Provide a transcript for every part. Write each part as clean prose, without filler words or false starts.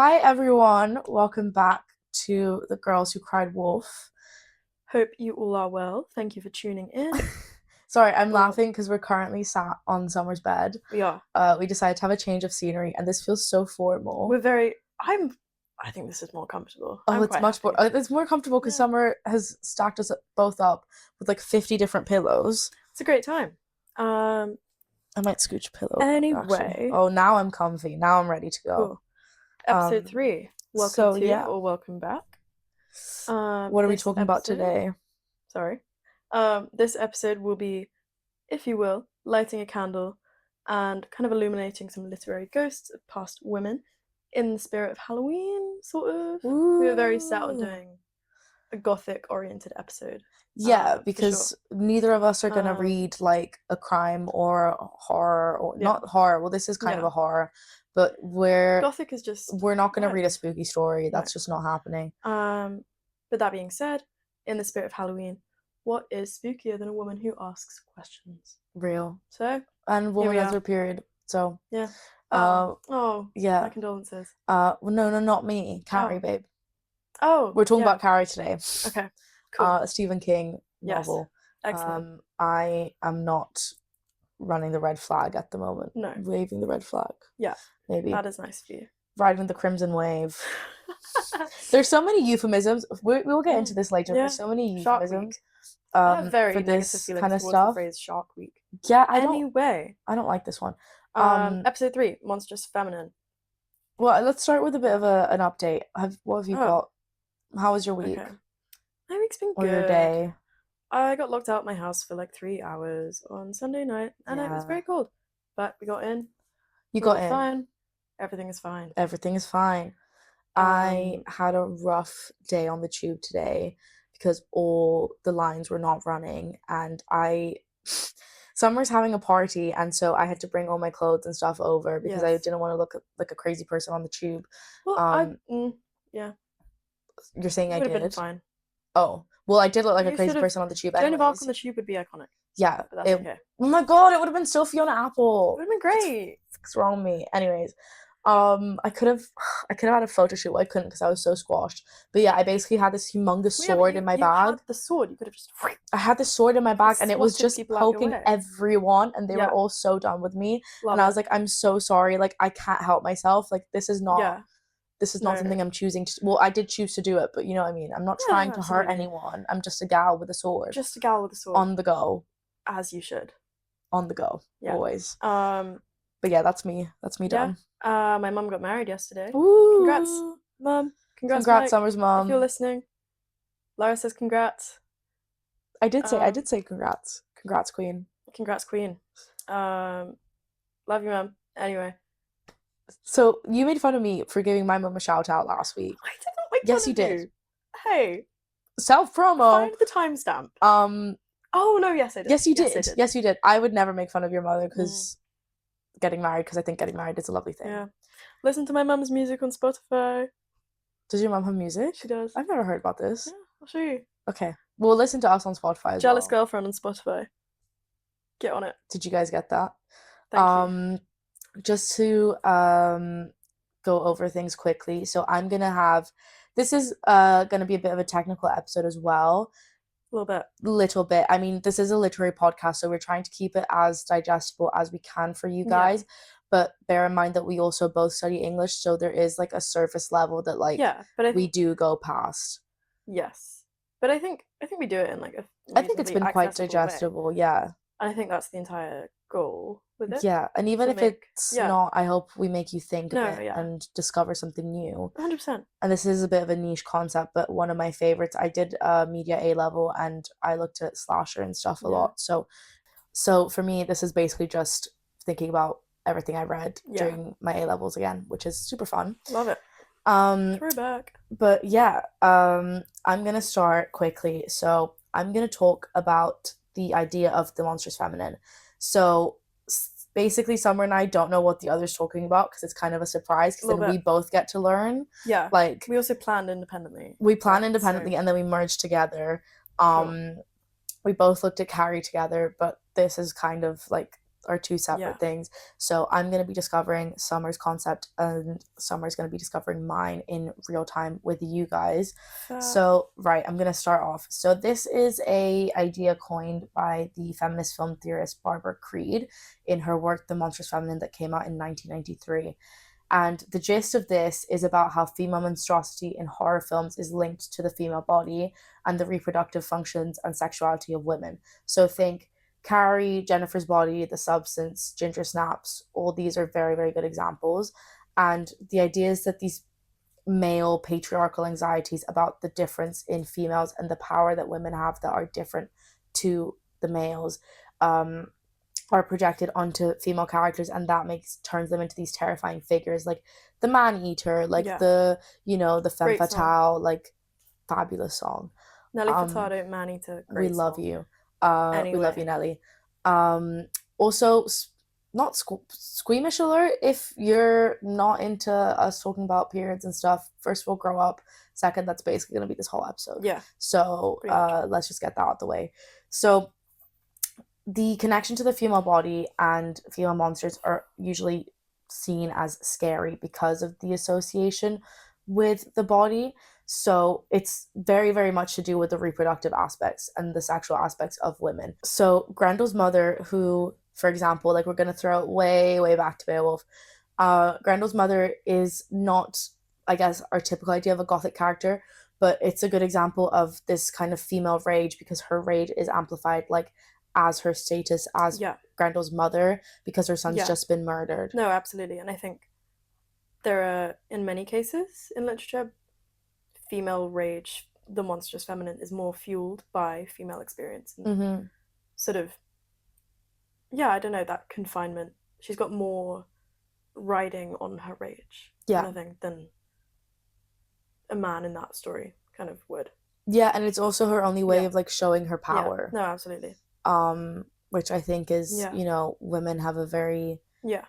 Hi everyone, welcome back to The Girls Who Cried Wolf. Hope you all are well. Thank you for tuning in. Sorry, I'm laughing because we're currently sat on Summer's bed. We are. We decided to have a change of scenery, and this feels so formal. I think this is more comfortable. Oh, it's much more. It's more comfortable because Summer has stacked us both up with like 50 different pillows. It's a great time. I might scooch a pillow. Anyway. Actually. Oh, now I'm comfy. Now I'm ready to go. Cool. Episode 3. Welcome to or welcome back. What are we talking about today? Sorry. This episode will be, if you will, lighting a candle and kind of illuminating some literary ghosts of past women in the spirit of Halloween, sort of. Ooh. We were very set on doing a Gothic oriented episode. Yeah, because neither of us are gonna read like a crime or horror or not horror. Well, this is kind of a horror, but Gothic is just we're not gonna read a spooky story. That's just not happening. But that being said, in the spirit of Halloween, what is spookier than a woman who asks questions? Real. So and woman has her period. So yeah. Yeah. My condolences. No, not me, Carrie, babe. Oh, we're talking about Carrie today. Okay, cool. Stephen King novel. Yes. Excellent. I am not running the red flag at the moment. No. Waving the red flag. Yeah. Maybe. That is nice for you. Riding the crimson wave. There's so many euphemisms. We'll get into this later. There's so many euphemisms. Very for this kind of stuff. The phrase Shark Week. Yeah, I don't like this one. Episode 3, Monstrous Feminine. Well, let's start with a bit of an update. What have you got? How was your week? Okay. My week's been good. Or your day? I got locked out of my house for like 3 hours on Sunday night, and it was very cold. But we got in. You got in. Fine. Everything is fine. Everything is fine. I had a rough day on the tube today because all the lines were not running, and Summer's having a party, and so I had to bring all my clothes and stuff over because I didn't want to look like a crazy person on the tube. Well, yeah. You're saying I did? Would have been fine. Oh, well, I did look like a crazy person on the tube. Joan of Arc on the tube would be iconic. Yeah, but that's okay. Oh my god, it would have been so Fiona Apple. It would have been great. What's wrong with me? Anyways, I could have had a photo shoot. Well, I couldn't because I was so squashed. But yeah, I basically had this humongous sword in my bag. You had the sword. You could have just. I had the sword in my bag, and it was just poking everyone, and they were all so done with me. And I was like, I'm so sorry. Like, I can't help myself. Like, this is not. Yeah. This is not something I'm choosing to. Well, I did choose to do it, but you know what I mean. I'm not trying to hurt anyone. I'm just a gal with a sword. Just a gal with a sword. On the go. As you should. On the go. Yeah. Always. But yeah, that's me. That's me done. My mum got married yesterday. Ooh. Congrats, mum. Congrats, Mike, Summer's mum. If you're listening. Laura says congrats. I did say congrats. Congrats, queen. Congrats, queen. Love you, mum. Anyway. So you made fun of me for giving my mum a shout out last week. I did not make fun of you. Yes, you did. Hey. Self promo. Find the timestamp. Oh no, yes I did. Yes, you did. Yes, you did. I would never make fun of your mother because getting married, because I think getting married is a lovely thing. Yeah. Listen to my mum's music on Spotify. Does your mum have music? She does. I've never heard about this. Yeah, I'll show you. Okay. Well, listen to us on Spotify as Jealous Girlfriend on Spotify. Get on it. Did you guys get that? Thank you. Just to go over things quickly. So I'm gonna have this is gonna be a bit of a technical episode as well. Little bit. I mean, this is a literary podcast, so we're trying to keep it as digestible as we can for you guys. Yeah. But bear in mind that we also both study English, so there is like a surface level that but we do go past. Yes. But I think we do it in like I think it's been quite digestible, way. Yeah. And I think that's the entire goal with it. Yeah, and even if it's not, I hope we make you think a bit and discover something new. 100%. And this is a bit of a niche concept, but one of my favorites. I did media A-level, and I looked at slasher and stuff a lot. So for me, this is basically just thinking about everything I read during my A-levels again, which is super fun. Love it. Throwback. But yeah, I'm gonna start quickly. So I'm gonna talk about the idea of the monstrous feminine. So basically, Summer and I don't know what the other's talking about because it's kind of a surprise because then we both get to learn. Yeah. Like, we also planned independently. We planned independently and then we merged together. We both looked at Carrie together, but this is kind of like are two separate Yeah. things. So I'm going to be discovering Summer's concept and Summer's going to be discovering mine in real time with you guys. Fair. So, right, I'm going to start off. So this is a idea coined by the feminist film theorist Barbara Creed in her work The Monstrous Feminine that came out in 1993. And the gist of this is about how female monstrosity in horror films is linked to the female body and the reproductive functions and sexuality of women. So think Carrie, Jennifer's Body, The Substance, Ginger Snaps, all these are very, very good examples. And the idea is that these male patriarchal anxieties about the difference in females and the power that women have that are different to the males um, are projected onto female characters, and that makes turns them into these terrifying figures like the man eater, like Yeah. the femme Great song. fatale, like fabulous song. Nelly um Furtado, Man Eater, we great love song. you. We love you, Anyway. Nelly. Also, not squeamish alert if you're not into us talking about periods and stuff. First of all, grow up. Second, that's basically going to be this whole episode. Yeah. So Pretty much. let's just get that out the way. So the connection to the female body and female monsters are usually seen as scary because of the association with the body. So it's very, very much to do with the reproductive aspects and the sexual aspects of women. So Grendel's mother, who, for example, like we're going to throw it way, way back to Beowulf, Grendel's mother is not, I guess, our typical idea of a Gothic character, but it's a good example of this kind of female rage because her rage is amplified, like, as her status as Yeah. Grendel's mother because her son's Yeah. just been murdered. No, absolutely. And I think there are, in many cases in literature, female rage, the monstrous feminine, is more fueled by female experience and Mm-hmm. sort of, yeah, I don't know, that confinement. She's got more riding on her rage, Yeah. kind of thing, than a man in that story kind of would. Yeah, and it's also her only way Yeah. of like showing her power. Yeah. No, absolutely. Which I think is, Yeah. Women have a very Yeah.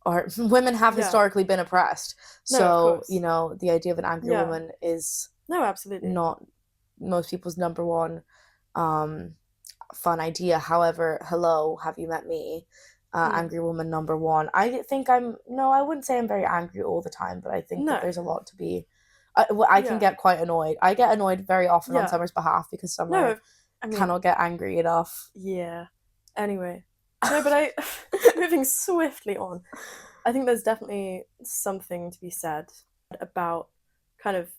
or women have Yeah. historically been oppressed. No, of So, course. the idea of an angry Yeah. woman is No, absolutely. not most people's number one fun idea. However, hello, have you met me? Angry woman number one. I think I wouldn't say I'm very angry all the time, but I think that No. there's a lot to be. I can Yeah. get quite annoyed. I get annoyed very often on Yeah. Summer's behalf because Summer No, I mean, cannot get angry enough. yeah. Anyway. No, but moving swiftly on, I think there's definitely something to be said about kind of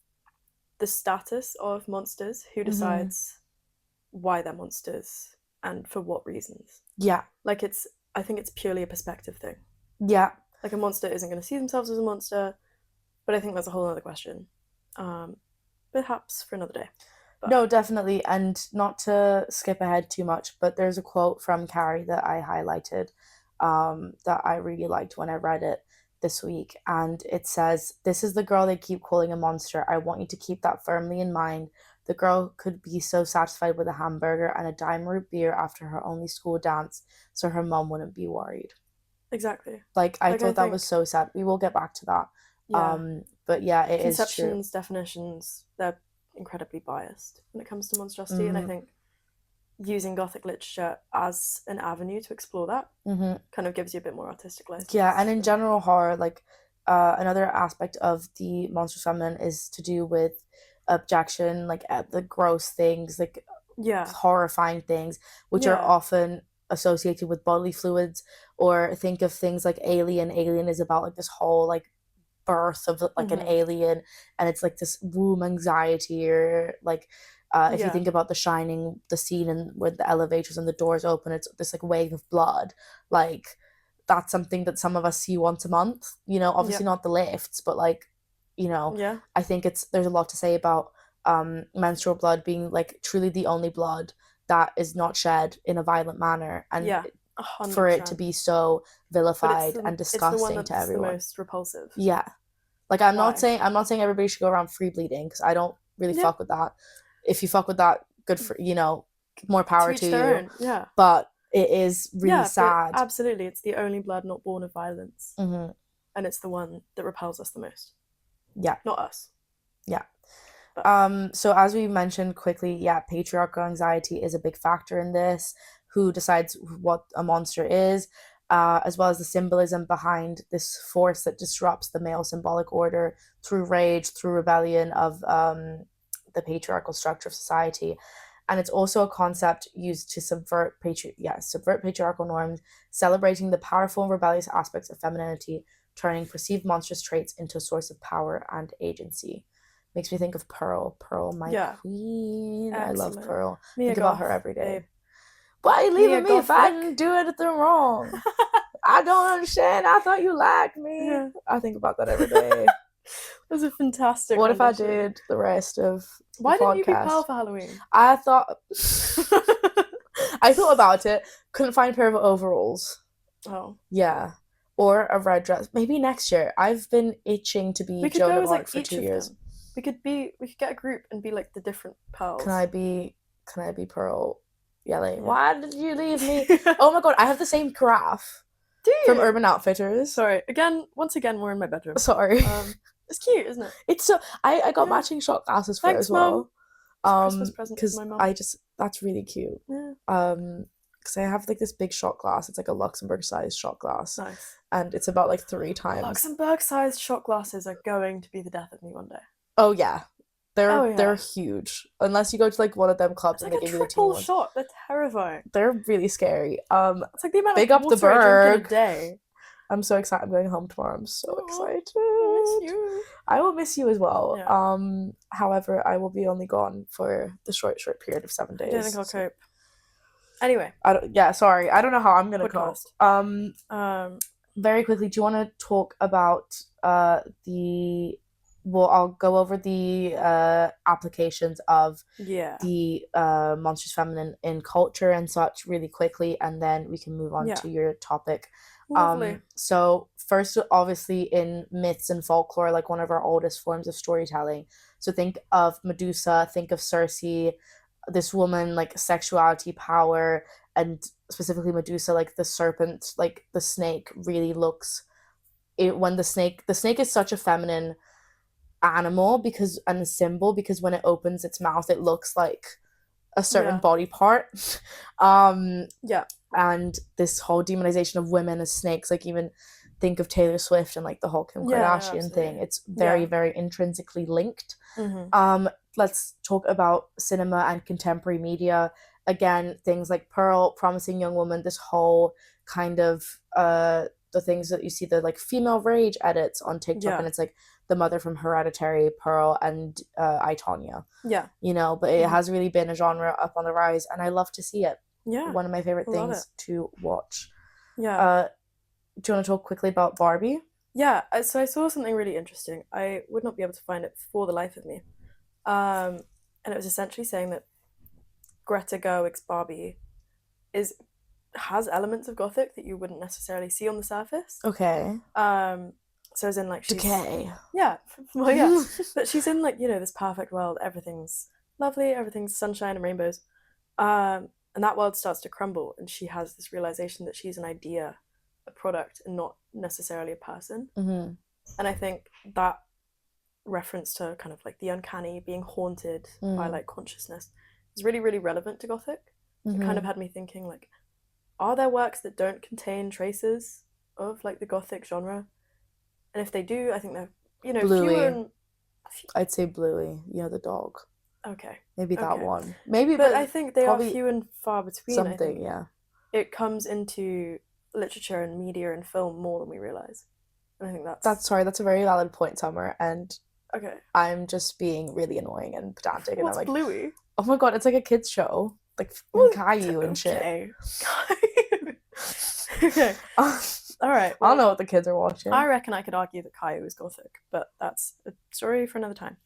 the status of monsters, who decides why they're monsters and for what reasons. Yeah. Like I think it's purely a perspective thing. Yeah. Like a monster isn't going to see themselves as a monster, but I think that's a whole other question. Perhaps for another day. But No, definitely. And not to skip ahead too much, but there's a quote from Carrie that I highlighted that I really liked when I read it this week. And it says, "This is the girl they keep calling a monster. I want you to keep that firmly in mind. The girl could be so satisfied with a hamburger and a dime root beer after her only school dance, so her mum wouldn't be worried." exactly. Like, I Like, thought I that was think- so sad. We will get back to that. Yeah. But yeah, it is true. Conceptions, definitions, they're incredibly biased when it comes to monstrosity, and I think using Gothic literature as an avenue to explore that kind of gives you a bit more artistic license. Yeah, and in general horror, like another aspect of the monstrous feminine is to do with objection, like at the gross things, like Yeah. horrifying things, which are Yeah. often associated with bodily fluids. Or think of things like Alien. Alien is about like this whole like birth of like an alien, and it's like this womb anxiety. Or like if you Yeah. think about The Shining, the scene and where the elevators and the doors open, it's this like wave of blood. Like, that's something that some of us see once a month, obviously not the lifts, but like, Yeah. I think there's a lot to say about menstrual blood being like truly the only blood that is not shed in a violent manner, and Yeah. for it to 100%. be so But vilified and it's the one disgusting that's to everyone. the most repulsive. Yeah. Like, I'm Why? not saying everybody should go around free bleeding, because I don't really Yeah. fuck with that. If you fuck with that, good for more power each to their you. own. Yeah. But it is really Yeah, sad. but absolutely, it's the only blood not born of violence, Mm-hmm. and it's the one that repels us the most. Yeah. Not us. Yeah. But So as we mentioned quickly, yeah, patriarchal anxiety is a big factor in this. who decides what a monster is, as well as the symbolism behind this force that disrupts the male symbolic order through rage, through rebellion of the patriarchal structure of society. And it's also a concept used to subvert patriarchal norms, celebrating the powerful and rebellious aspects of femininity, turning perceived monstrous traits into a source of power and agency. Makes me think of Pearl. Pearl, my Yeah. queen. I love Excellent. Pearl. Mia Think about Goth, her every day. babe. Why are you Mia leaving me if I Gothic. didn't do anything wrong? I don't understand. I thought you liked me. Yeah. I think about that every day. That was a fantastic What if I rendition. did the rest of the Why didn't you be podcast? Pearl for Halloween? I thought I thought about it. Couldn't find a pair of overalls. Oh. Yeah. Or a red dress. Maybe next year. I've been itching to be We could Joan go of as Arc like for each 2 of years. them. We could get a group and be like the different pearls. Can I be Pearl yelling, Yeah. "Why did you leave me?" Oh my god, I have the same carafe Do you? from Urban Outfitters. Sorry. Once again, we're in my bedroom. Sorry. It's cute, isn't it? It's so I got Yeah. matching shot glasses for it Thanks, as well. Christmas present because for my mum. that's really cute. Yeah. Because I have like this big shot glass. It's like a Luxembourg sized shot glass, Nice. and it's about like 3 times. Luxembourg-sized shot glasses are going to be the death of me one day. Oh yeah, they're Oh, yeah. they're huge. Unless you go to like one of them clubs It's and like they a give you the teeny triple ones. shot. They're terrifying. They're really scary. It's like the amount Big of up the water I drink in Berg. a day. I'm so excited. I'm going home tomorrow. I'm so excited. I miss you. I will miss you as well. Yeah. However, I will be only gone for the short period of 7 days. I don't think I'll cope. Anyway. Sorry. I don't know how I'm gonna cope. Podcast. Very quickly, do you want to talk about I'll go over the applications of the monstrous feminine in culture and such really quickly, and then we can move on to your topic. Lovely. So first, obviously, in myths and folklore, like one of our oldest forms of storytelling. So think of Medusa, think of Circe, this woman, like sexuality, power, and specifically Medusa, like the serpent, like the snake really looks when the snake is such a feminine animal and a symbol, because when it opens its mouth it looks like a certain body part. And this whole demonization of women as snakes, like even think of Taylor Swift and like the whole Kim Kardashian thing. It's very very intrinsically linked. Let's talk about cinema and contemporary media. Again, things like Pearl, Promising Young Woman, this whole kind of the things that you see, the like female rage edits on TikTok, and it's like the mother from Hereditary, Pearl, and I, Tonya. Yeah. You know, but it has really been a genre up on the rise, and I love to see it. Yeah. One of my favorite things to watch. Yeah. Do you want to talk quickly about Barbie? Yeah, so I saw something really interesting. I would not be able to find it for the life of me. And it was essentially saying that Greta Gerwig's Barbie has elements of Gothic that you wouldn't necessarily see on the surface. Okay. So as in like she's decay. Yeah. Well, yeah. But she's in like, this perfect world. Everything's lovely, everything's sunshine and rainbows. And that world starts to crumble, and she has this realization that she's an idea, a product, and not necessarily a person. Mm-hmm. And I think that reference to kind of like the uncanny, being haunted by like consciousness, is really, really relevant to Gothic. It kind of had me thinking, like, are there works that don't contain traces of like the Gothic genre? And if they do, I think they're, Bluey. fewer and... I'd say Bluey, the dog. Okay. Maybe that one. Maybe, but I think they are few and far between. Something, yeah. It comes into literature and media and film more than we realize. And I think that's a very valid point, Summer, and okay. I'm just being really annoying and pedantic. What's and I'm like, Bluey? Oh my god, it's like a kid's show. Like Caillou and shit. Okay. All right. Well, I don't know what the kids are watching. I reckon I could argue that Caillou is Gothic, but that's a story for another time.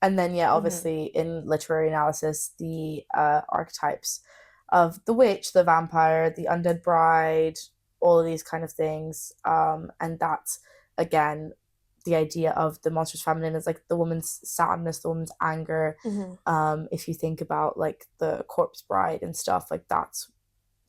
And then, obviously, in literary analysis, the archetypes of the witch, the vampire, the undead bride, all of these kind of things. And that's, again, the idea of the monstrous feminine is like the woman's sadness, the woman's anger. If you think about like the corpse bride and stuff, like that's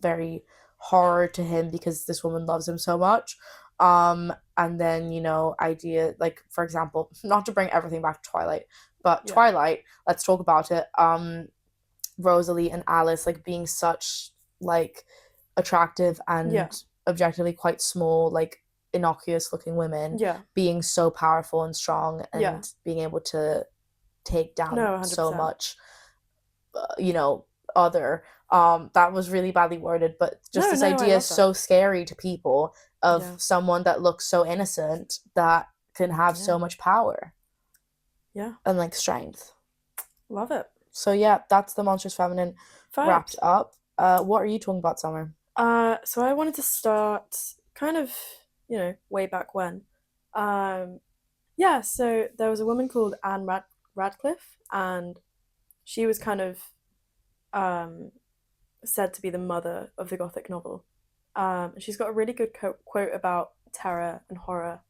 very hard to him because this woman loves him so much. And then, idea, like, for example, not to bring everything back to Twilight, but Twilight, let's talk about it. Rosalie and Alice like being such like attractive Yeah. and objectively quite small, like innocuous looking women Yeah. being so powerful and strong Yeah. and being able to take down No, so 100%. much, you know, other. That was really badly worded, but just No, this no, I idea is love that. so scary to people of Yeah. someone that looks so innocent that can have Yeah. so much power Yeah. and like strength. Love it. So yeah, that's the Monstrous Feminine wrapped Vibes. up. What are you talking about, Summer? So I wanted to start kind of, way back when. Um, yeah, so there was a woman called Anne Radcliffe, and she was kind of um, said to be the mother of the Gothic novel. She's got a really good quote about terror and horror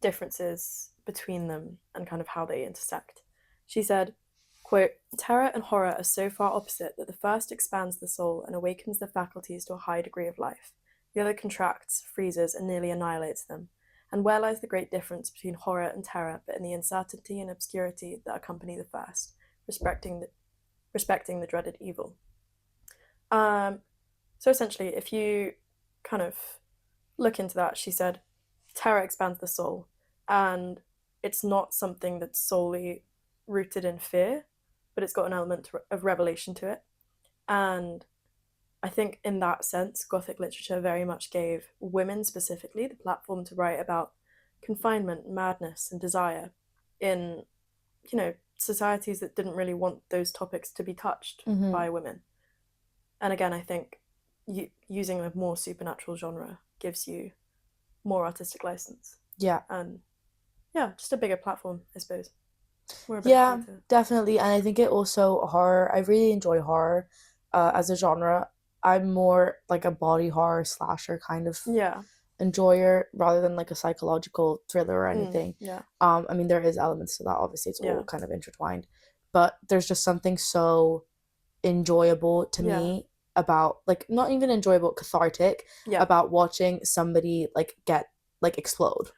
differences between them and kind of how they intersect. She said, quote, terror and horror are so far opposite that the first expands the soul and awakens the faculties to a high degree of life. The other contracts, freezes, and nearly annihilates them. And where lies the great difference between horror and terror, but in the uncertainty and obscurity that accompany the first, respecting the dreaded evil. Um, so essentially, if you kind of look into that, she said, terror expands the soul, and it's not something that's solely rooted in fear, but it's got an element of revelation to it. And I think in that sense, Gothic literature very much gave women specifically the platform to write about confinement, madness, and desire in, societies that didn't really want those topics to be touched Mm-hmm. by women. And again, I think using a more supernatural genre gives you more artistic license. Yeah. And yeah, just a bigger platform, I suppose. More Yeah, ability to. definitely. And I think it also horror. I really enjoy horror as a genre. I'm more like a body horror slasher kind of Yeah. enjoyer rather than like a psychological thriller or anything. Yeah. I mean, there is elements to that. Obviously, it's Yeah. all kind of intertwined, but there's just something so enjoyable to Yeah. me about like not even enjoyable, cathartic Yeah. about watching somebody like get like explode.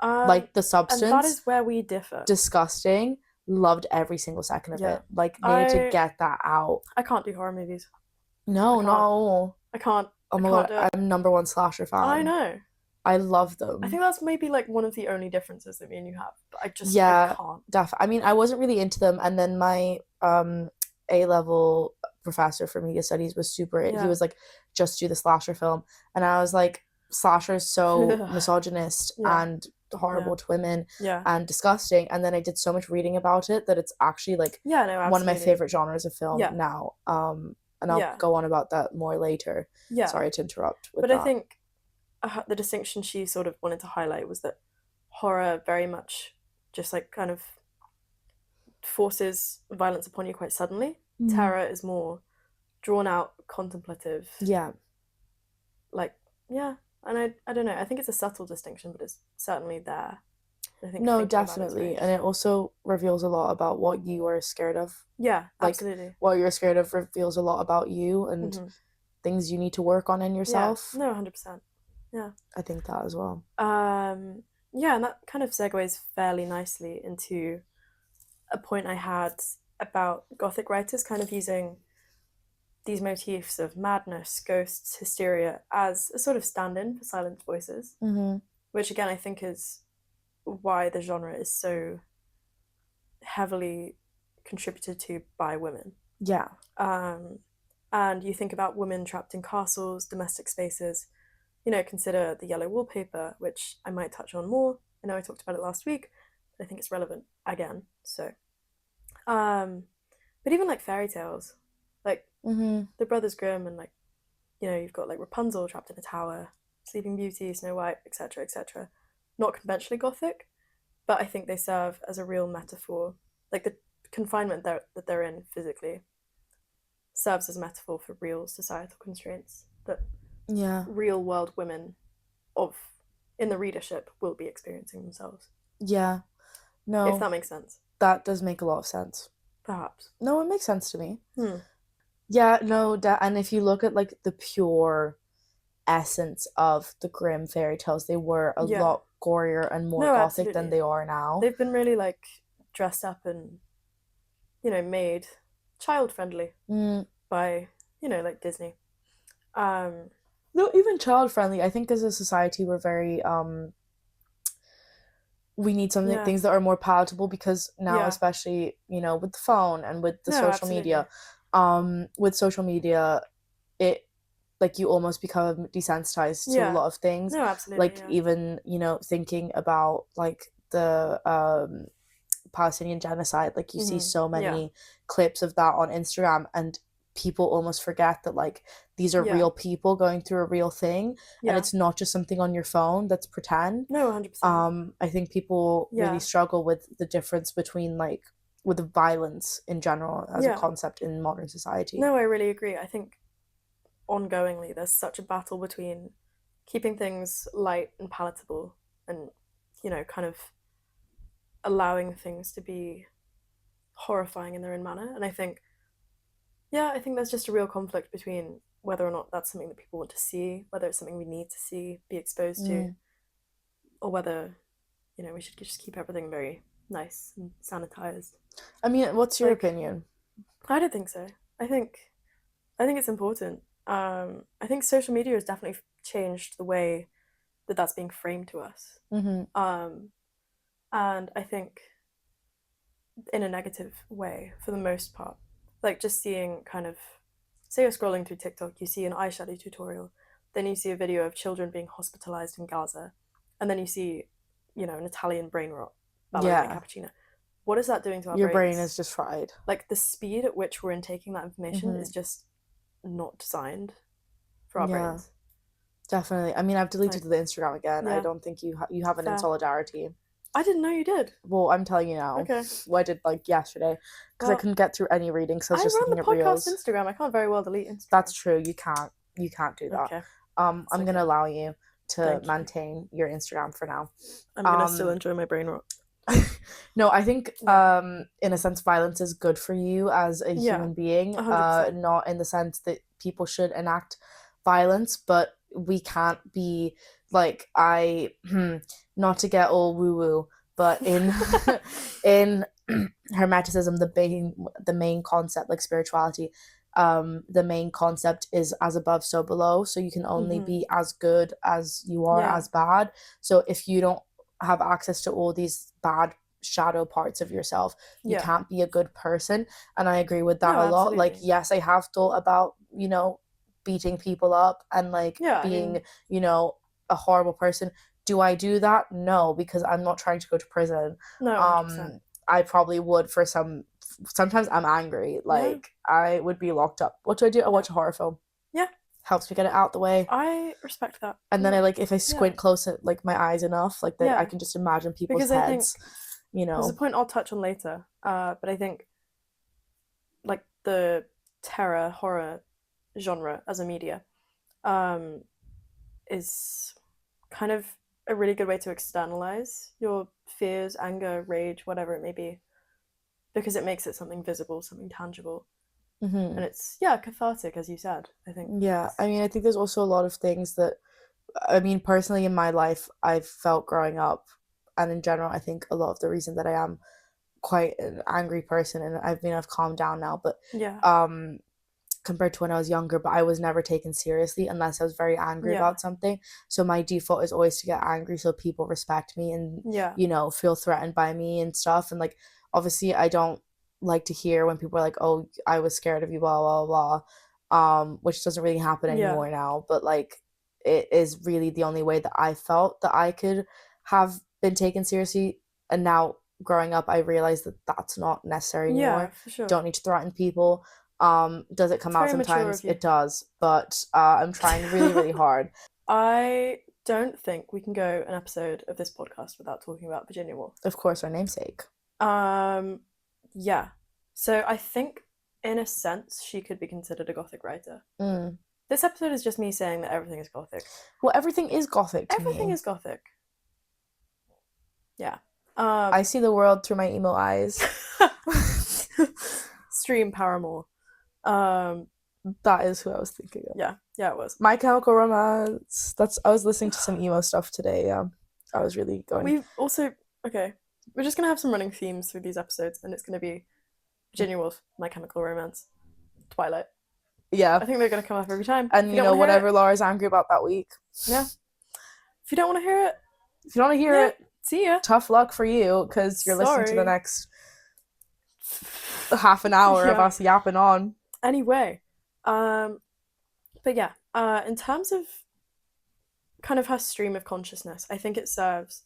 Um, Like the and that substance, is where we differ. disgusting. Loved every single second of Yeah. it. Like needed to I get that out. I can't do horror movies. No, I not at can't. all. I can't. Oh I my can't god, do it. I'm number one slasher I fan. know. I love I think them. that's maybe like one of the only differences that me and you have. But I Yeah, can't. I mean, I wasn't really into them, and then my A level professor for media studies was super. He Yeah. was like, just do the slasher film, and I was like, slasher is so misogynist Yeah. and horrible to women Yeah. and disgusting. And then I did so much reading about it that it's actually like Yeah, no, absolutely. one of my favorite genres of film Yeah. now. And I'll go on about that more later. Yeah. Sorry to interrupt with But that. I think the distinction she sort of wanted to highlight was that horror very much just like kind of forces violence upon you quite suddenly. Terror is more drawn out, contemplative. Yeah. Like, yeah. And I don't know. I think it's a subtle distinction, but it's certainly there. I think No, definitely. And it also reveals a lot about what you are scared of. Yeah, like, absolutely. What you're scared of reveals a lot about you and things you need to work on in yourself. Yeah. No, 100%. Yeah. I think that as well. Yeah, and that kind of segues fairly nicely into a point I had about Gothic writers kind of using these motifs of madness, ghosts, hysteria as a sort of stand-in for silent voices, which again I think is why the genre is so heavily contributed to by women. Yeah. And you think about women trapped in castles, domestic spaces, consider the yellow wallpaper, which I might touch on more. I know I talked about it last week, but I think it's relevant again. So, but even like fairy tales, like the Brothers Grimm, and like, you've got like Rapunzel trapped in a tower, Sleeping Beauty, Snow White, etc., etc. Not conventionally Gothic, but I think they serve as a real metaphor. Like the confinement that they're in physically serves as a metaphor for real societal constraints that real world women in the readership will be experiencing themselves. Yeah. No. If that makes sense. That does make a lot of sense. Perhaps. No, it makes sense to me. Yeah, no, and if you look at like the pure essence of the Grimm fairy tales, they were a lot gorier and more Gothic than they are now. They've been really like dressed up and, made child friendly Mm. by, like Disney. Um, No, even child friendly. I think as a society we're very we need something yeah, things that are more palatable because now yeah. especially, with the phone and with the No, social media, absolutely. with social media, it like you almost become desensitized to a Yeah. lot of things. No, absolutely, Like yeah. even, thinking about like the Palestinian genocide, like you see so Yeah. many clips of that on Instagram, and people almost forget that like these are Yeah. real people going through a real thing, and Yeah. it's not just something on your phone that's pretend. No, 100%. I think people really Yeah. struggle with the difference between like with the violence in general as a Yeah. concept in modern society. No, I really agree. I think ongoingly there's such a battle between keeping things light and palatable and, kind of allowing things to be horrifying in their own manner. And I think there's just a real conflict between whether or not that's something that people want to see, whether it's something we need to see, be exposed to, Mm. or whether, we should just keep everything very nice and sanitized. I mean, what's your Like, opinion? I don't think so. I think it's important. I think social media has definitely changed the way that that's being framed to us. Mm-hmm. Um, and I think in a negative way for the most part. Like just seeing kind of, say you're scrolling through TikTok, you see an eyeshadow tutorial, then you see a video of children being hospitalized in Gaza, and then you see, an Italian brain rot ballerina Yeah, cappuccino. What is that doing to our your brain brains? is just fried. Like the speed at which we're intaking that information Mm-hmm. is just not designed for our Yeah, brains. definitely. I mean, I've deleted Like, the Instagram again. I yeah, don't think you have it in fair. solidarity. I didn't know you did. Well, I'm telling you now. Okay. Well, I did like yesterday because I Well, couldn't get through any reading, so I was I just run the looking at podcast reels. Instagram. I can't very well delete That's Instagram. true. You can't do that. Okay, it's I'm gonna okay. allow you to Thank you. maintain your Instagram for now. I'm gonna still Um, enjoy my brain rot. no, I think Yeah. in a sense violence is good for you as a Yeah. human being. 100%. Not in the sense that people should enact violence, but we can't be like not to get all woo woo, but in in hermeticism, the main concept, like spirituality, the main concept is as above so below, so you can only Mhm. be as good as you are Yeah. as bad. So if you don't have access to all these bad shadow parts of yourself, you Yeah. can't be a good person. And I agree with that No, a lot. Like, absolutely. yes, I have thought about, beating people up and like Yeah, I being, mean, a horrible person. Do I do that? No, because I'm not trying to go to prison. no, 100%. I probably would for sometimes I'm angry. Yeah. Like I would be locked up. What do I do? I Yeah. watch a horror film. Yeah. Helps me get it out the way. I respect that And a then I lot. like if I Yeah. squint close at like my eyes enough, like I Yeah. can just imagine people's Because I think heads, there's a point I'll touch on later. But I think like the terror horror genre as a media um is kind of a really good way to externalize your fears, anger, rage, whatever it may be, because it makes it something visible, something tangible. Hmm. And it's, cathartic, as you said. I think Yeah, it's, I mean, I think there's also a lot of things that, I mean, personally in my life, I've felt growing up, and in general, I think a lot of the reason that I am quite an angry person, and I've calmed down now, but yeah, um, compared to when I was younger, but I was never taken seriously unless I was very angry yeah, about something. So my default is always to get angry so people respect me and, yeah, feel threatened by me and stuff. And like, obviously, I don't like to hear when people are like, oh, I was scared of you, blah, blah, blah, which doesn't really happen yeah, anymore now. But like, it is really the only way that I felt that I could have been taken seriously. And now growing up, I realized that that's not necessary yeah, anymore. for sure. Don't need to threaten people. Does it come It's out very mature sometimes? of you. It does, but I'm trying really, really hard. I don't think we can go an episode of this podcast without talking about Virginia Woolf. Of course, our namesake. Um, yeah. So I think, in a sense, she could be considered a Gothic writer. Mm. This episode is just me saying that everything is Gothic. Well, everything is Gothic to Everything me. is Gothic. Yeah. I see the world through my emo eyes. Stream Paramore. Um, That is who I was thinking of. yeah, it was. My Chemical Romance. I was listening to some emo stuff today. I was really going. We've also, okay, we're just gonna have some running themes through these episodes, and it's gonna be Virginia Woolf, My Chemical Romance, Twilight. Yeah. I think they're going to come up every time. And, you know, whatever Laura's angry about that week. Yeah. If you don't want to hear it. If you don't want to hear it, see ya. Tough luck for you, because you're listening to the next half an hour of us yapping on. Anyway, but yeah, in terms of kind of her stream of consciousness, I think it serves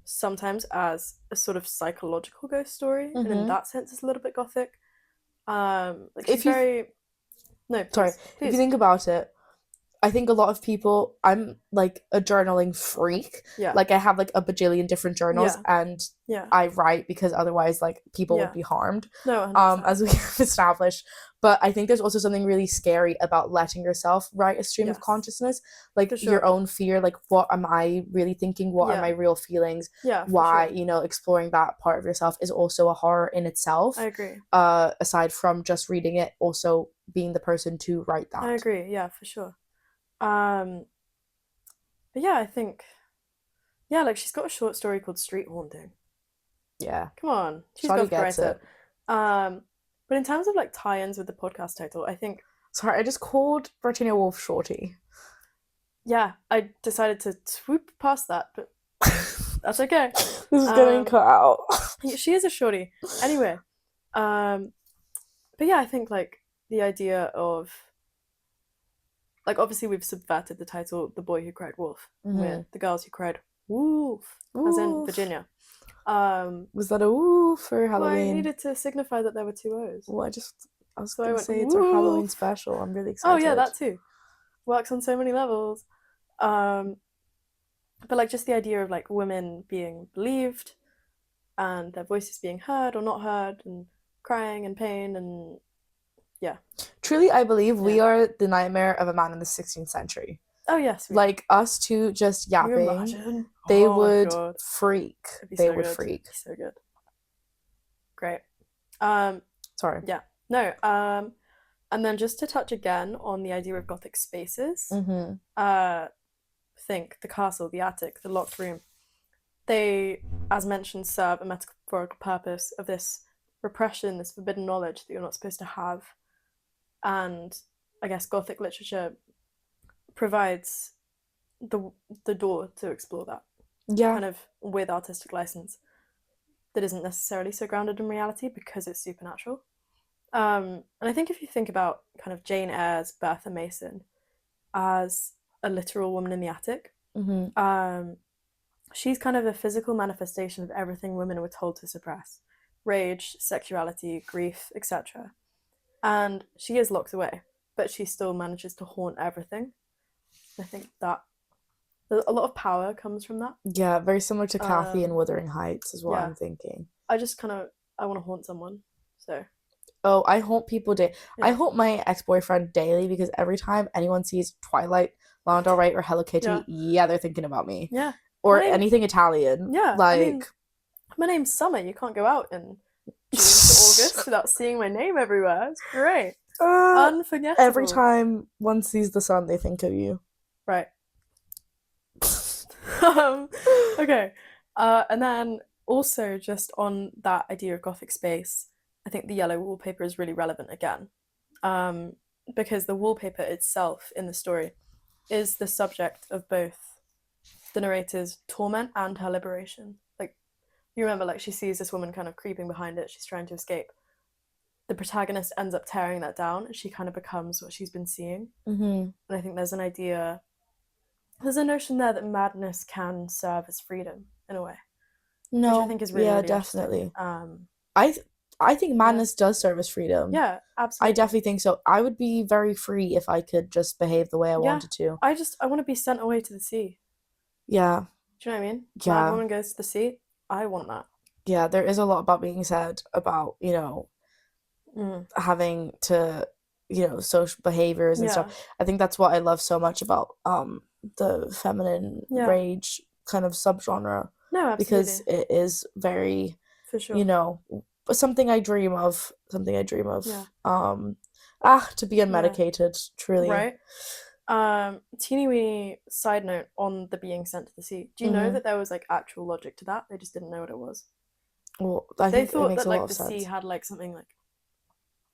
sometimes as a sort of psychological ghost story, and in that sense it's a little bit gothic. Like she's very... No, please, sorry. please. If you think about it, I think a lot of people, I'm like a journaling freak. Yeah. Like I have like a bajillion different journals, and I write because otherwise like people would be harmed. No, 100%. As we have established. But I think there's also something really scary about letting yourself write a stream of consciousness. Like your own fear, like what am I really thinking? What are my real feelings? Yeah. Why, you know, exploring that part of yourself is also a horror in itself. I agree. Aside from just reading it, also being the person to write that. I agree, yeah, for sure. But yeah, I think, like she's got a short story called Street Haunting. Yeah. Come on. She's got to write it. But in terms of like tie-ins with the podcast title, I think... Sorry, I just called Virginia Woolf Shorty. Yeah, I decided to swoop past that, but that's okay. This is getting cut out. She is a shorty. Anyway, but yeah, I think like the idea of... Like, obviously, we've subverted the title "The Boy Who Cried Wolf" with "The Girls Who Cried Wolf," as in Virginia. Was that a woo for Halloween? Well, I needed to signify that there were two O's. Well, I was going to say it's our Halloween special. I'm really excited. Oh yeah, that too. Works on so many levels. But like just the idea of like women being believed, and their voices being heard or not heard, and crying and pain and... Yeah. Truly, I believe we are the nightmare of a man in the 16th century. Oh, yes. Like, us two just yapping, they would freak. They would freak. So good. Great. Sorry. Yeah. No. And then just to touch again on the idea of Gothic spaces, think the castle, the attic, the locked room. They, as mentioned, serve a metaphorical purpose of this repression, this forbidden knowledge that you're not supposed to have. And I guess Gothic literature provides the door to explore that. Yeah. Kind of with artistic license that isn't necessarily so grounded in reality because it's supernatural. And I think if you think about kind of Jane Eyre's Bertha Mason as a literal woman in the attic, she's kind of a physical manifestation of everything women were told to suppress. Rage, sexuality, grief, etc. And she is locked away, but she still manages to haunt everything. I think that a lot of power comes from that. Yeah, very similar to Kathy in Wuthering Heights is what I'm thinking. I want to haunt someone, so... Oh, I haunt people daily. Yeah. I haunt my ex-boyfriend daily because every time anyone sees Twilight, Lana Del Rey, or Hello Kitty, they're thinking about me. Yeah. Or anything Italian. Yeah. Like... my name's Summer. You can't go out in June to August without seeing my name everywhere. It's great. Unforgettable. Every time one sees the sun, they think of you. Right. Okay. And then also just on that idea of Gothic space, I think the yellow wallpaper is really relevant again. Because the wallpaper itself in the story is the subject of both the narrator's torment and her liberation. Like, you remember, like, she sees this woman kind of creeping behind it, she's trying to escape. The protagonist ends up tearing that down, and she kind of becomes what she's been seeing. And I think there's a notion there that madness can serve as freedom, in a way. No, which I think is really, really definitely. I think madness does serve as freedom. Yeah, absolutely. I definitely think so. I would be very free if I could just behave the way I wanted to. I want to be sent away to the sea. Yeah. Do you know what I mean? Yeah. When a woman goes to the sea, I want that. Yeah, there is a lot about being said about, you know, having to, you know, social behaviors and stuff. I think that's what I love so much about the feminine rage kind of subgenre. No, absolutely. Because it is very, for sure, you know, something I dream of. Yeah. To be unmedicated, truly. Right. Teeny weeny side note on the being sent to the sea. Do you know that there was like actual logic to that? They just didn't know what it was. Well, they thought that like the sea had like something like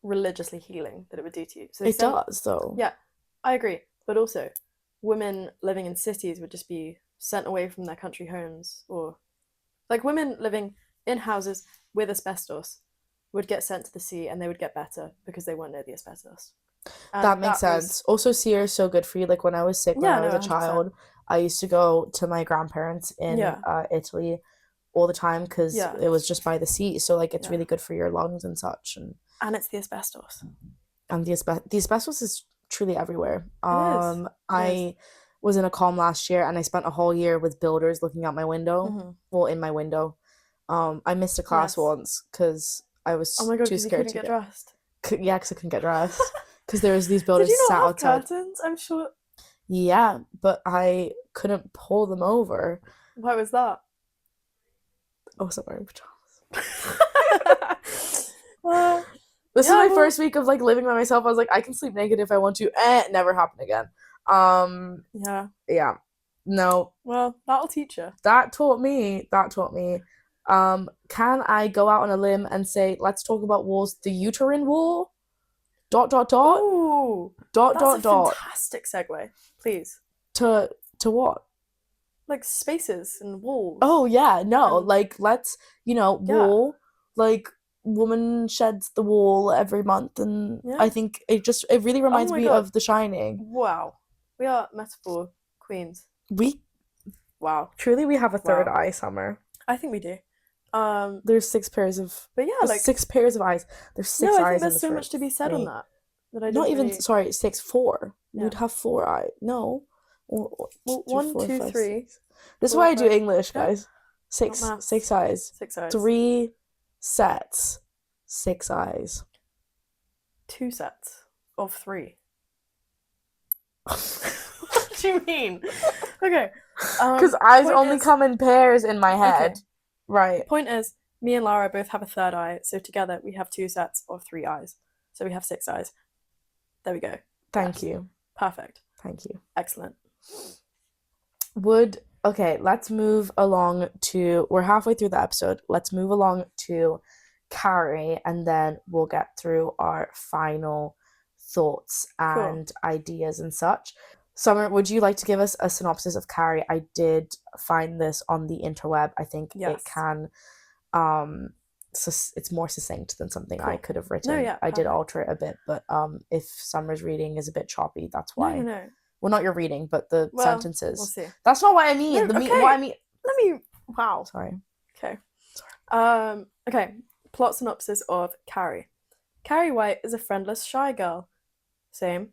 religiously healing that it would do to you. So it does, though. Yeah, I agree. But also, women living in cities would just be sent away from their country homes, or like women living in houses with asbestos would get sent to the sea and they would get better because they weren't near the asbestos. And that makes sense. Also, sea is so good for you. Like when I was sick when I was a 100%. child, I used to go to my grandparents in Italy all the time because it was just by the sea. So like it's really good for your lungs and such. And it's the asbestos. And the asbestos is truly everywhere. I was in a comm last year and I spent a whole year with builders looking out my window. Well, in my window. I missed a class once because I was too scared to get dressed. Yeah, because I couldn't get dressed. Because there was these builders Did you not sat have outside. curtains? I'm sure. Yeah, but I couldn't pull them over. Why was that? I wasn't wearing pajamas. This is my first week of like living by myself. I was like, I can sleep naked if I want to. Never happen again. Yeah. No. Well, that'll teach you. That taught me. Can I go out on a limb and say, let's talk about wars? The uterine war? ... Ooh. That's a fantastic segue. Please. To what? Like spaces and walls. Oh yeah, no. Like let's, wall. Like woman sheds the wall every month, and I think it really reminds me of The Shining. Wow. We are metaphor queens. Wow. Truly we have a third eye, Summer. I think we do. There's 6 pairs of 6 pairs of eyes. There's 6 eyes. No, I think there's so much to be said on that. I not even really... sorry, 6, 4. Yeah. You'd have 4 eyes. No. Well, 1, 2, 3. 6. This is why I do English, guys. 6 eyes. 6 eyes. 3 sets. 6 eyes. 2 sets of 3. What do you mean? Okay. Because eyes only come in pairs in my head. Okay. Right. The point is, me and Lara both have a third eye, so together we have 2 sets of 3 eyes. So we have 6 eyes. There we go. Thank you. Perfect. Thank you. Excellent. Okay, let's move along to... We're halfway through the episode. Let's move along to Carrie, and then we'll get through our final thoughts and ideas and such. Summer, would you like to give us a synopsis of Carrie? I did find this on the interweb. I think it can... it's more succinct than something I could have written. I did alter it a bit, but if Summer's reading is a bit choppy, that's why. No. Well, not your reading, but the sentences. We'll see. That's not what I mean. No, what I mean. Let me. Wow. Sorry. Okay. Okay. Plot synopsis of Carrie. Carrie White is a friendless, shy girl. Same.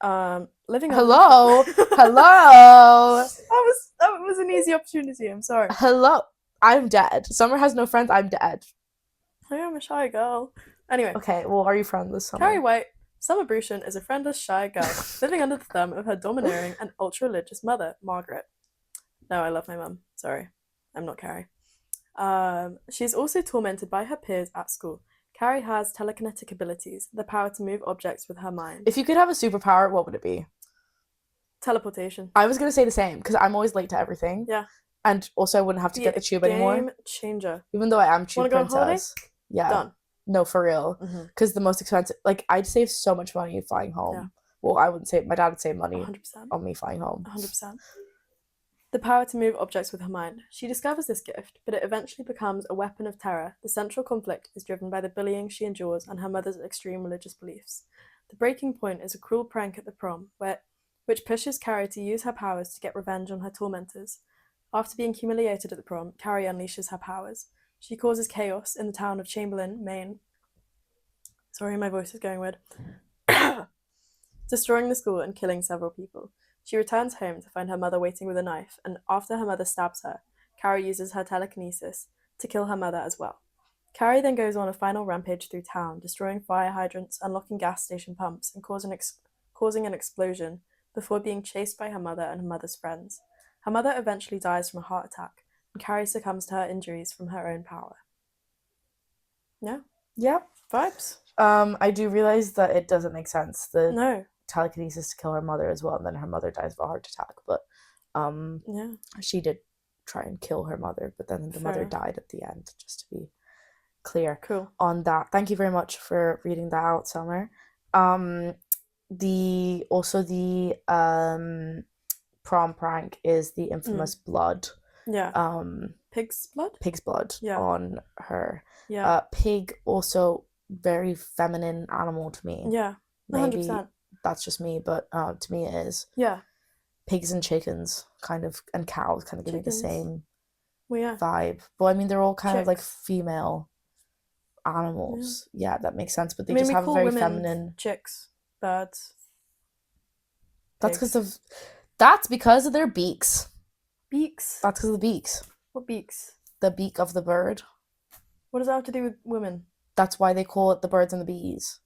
Living. Hello. Hello. That was an easy opportunity. I'm sorry. Hello. I'm dead. Summer has no friends. I'm dead. I am a shy girl. Anyway. Okay. Well, are you friendless, Summer? Carrie White. Summer Brushan is a friendless, shy girl living under the thumb of her domineering and ultra-religious mother, Margaret. No, I love my mum. Sorry. I'm not Carrie. She is also tormented by her peers at school. Carrie has telekinetic abilities, the power to move objects with her mind. If you could have a superpower, what would it be? Teleportation. I was going to say the same, because I'm always late to everything. Yeah. And also I wouldn't have to get the tube anymore. Game changer. Even though I am tube princess. Wanna go on holiday? Yeah. Done. No, for real. Because the most expensive... Like, I'd save so much money flying home. Yeah. Well, I wouldn't save... My dad would save money 100%. On me flying home. 100%. The power to move objects with her mind. She discovers this gift, but it eventually becomes a weapon of terror. The central conflict is driven by the bullying she endures and her mother's extreme religious beliefs. The breaking point is a cruel prank at the prom, which pushes Carrie to use her powers to get revenge on her tormentors. After being humiliated at the prom, Carrie unleashes her powers. She causes chaos in the town of Chamberlain, Maine. Sorry, my voice is going weird. Destroying the school and killing several people. She returns home to find her mother waiting with a knife, and after her mother stabs her, Carrie uses her telekinesis to kill her mother as well. Carrie then goes on a final rampage through town, destroying fire hydrants, unlocking gas station pumps, and causing an explosion before being chased by her mother and her mother's friends. Her mother eventually dies from a heart attack, and Carrie succumbs to her injuries from her own power. Yeah? Yeah. Vibes? I do realize that it doesn't make sense. Telekinesis to kill her mother as well, and then her mother dies of a heart attack. But she did try and kill her mother, but then the mother died at the end, just to be clear Cool. on that. Thank you very much for reading that out, Summer. Um, the prom prank is the infamous blood, Yeah. um, Pig's blood? pig's blood Yeah. on her. Yeah. Pig also very feminine animal to me. Yeah. Maybe 100%. that's just me, but to me it is. Yeah. Pigs and chickens kind of and cows kind of give me the Chickens. same Well, yeah. vibe. But I mean they're all kind of like Chicks. female Yeah. animals. Yeah, that makes sense. But I they mean, just we have a call very women feminine. chicks, birds, That's because pigs. of that's because of their beaks. Beaks? That's because of the beaks. What beaks? The beak of the bird. What does that have to do with women? That's why they call it the birds and the bees.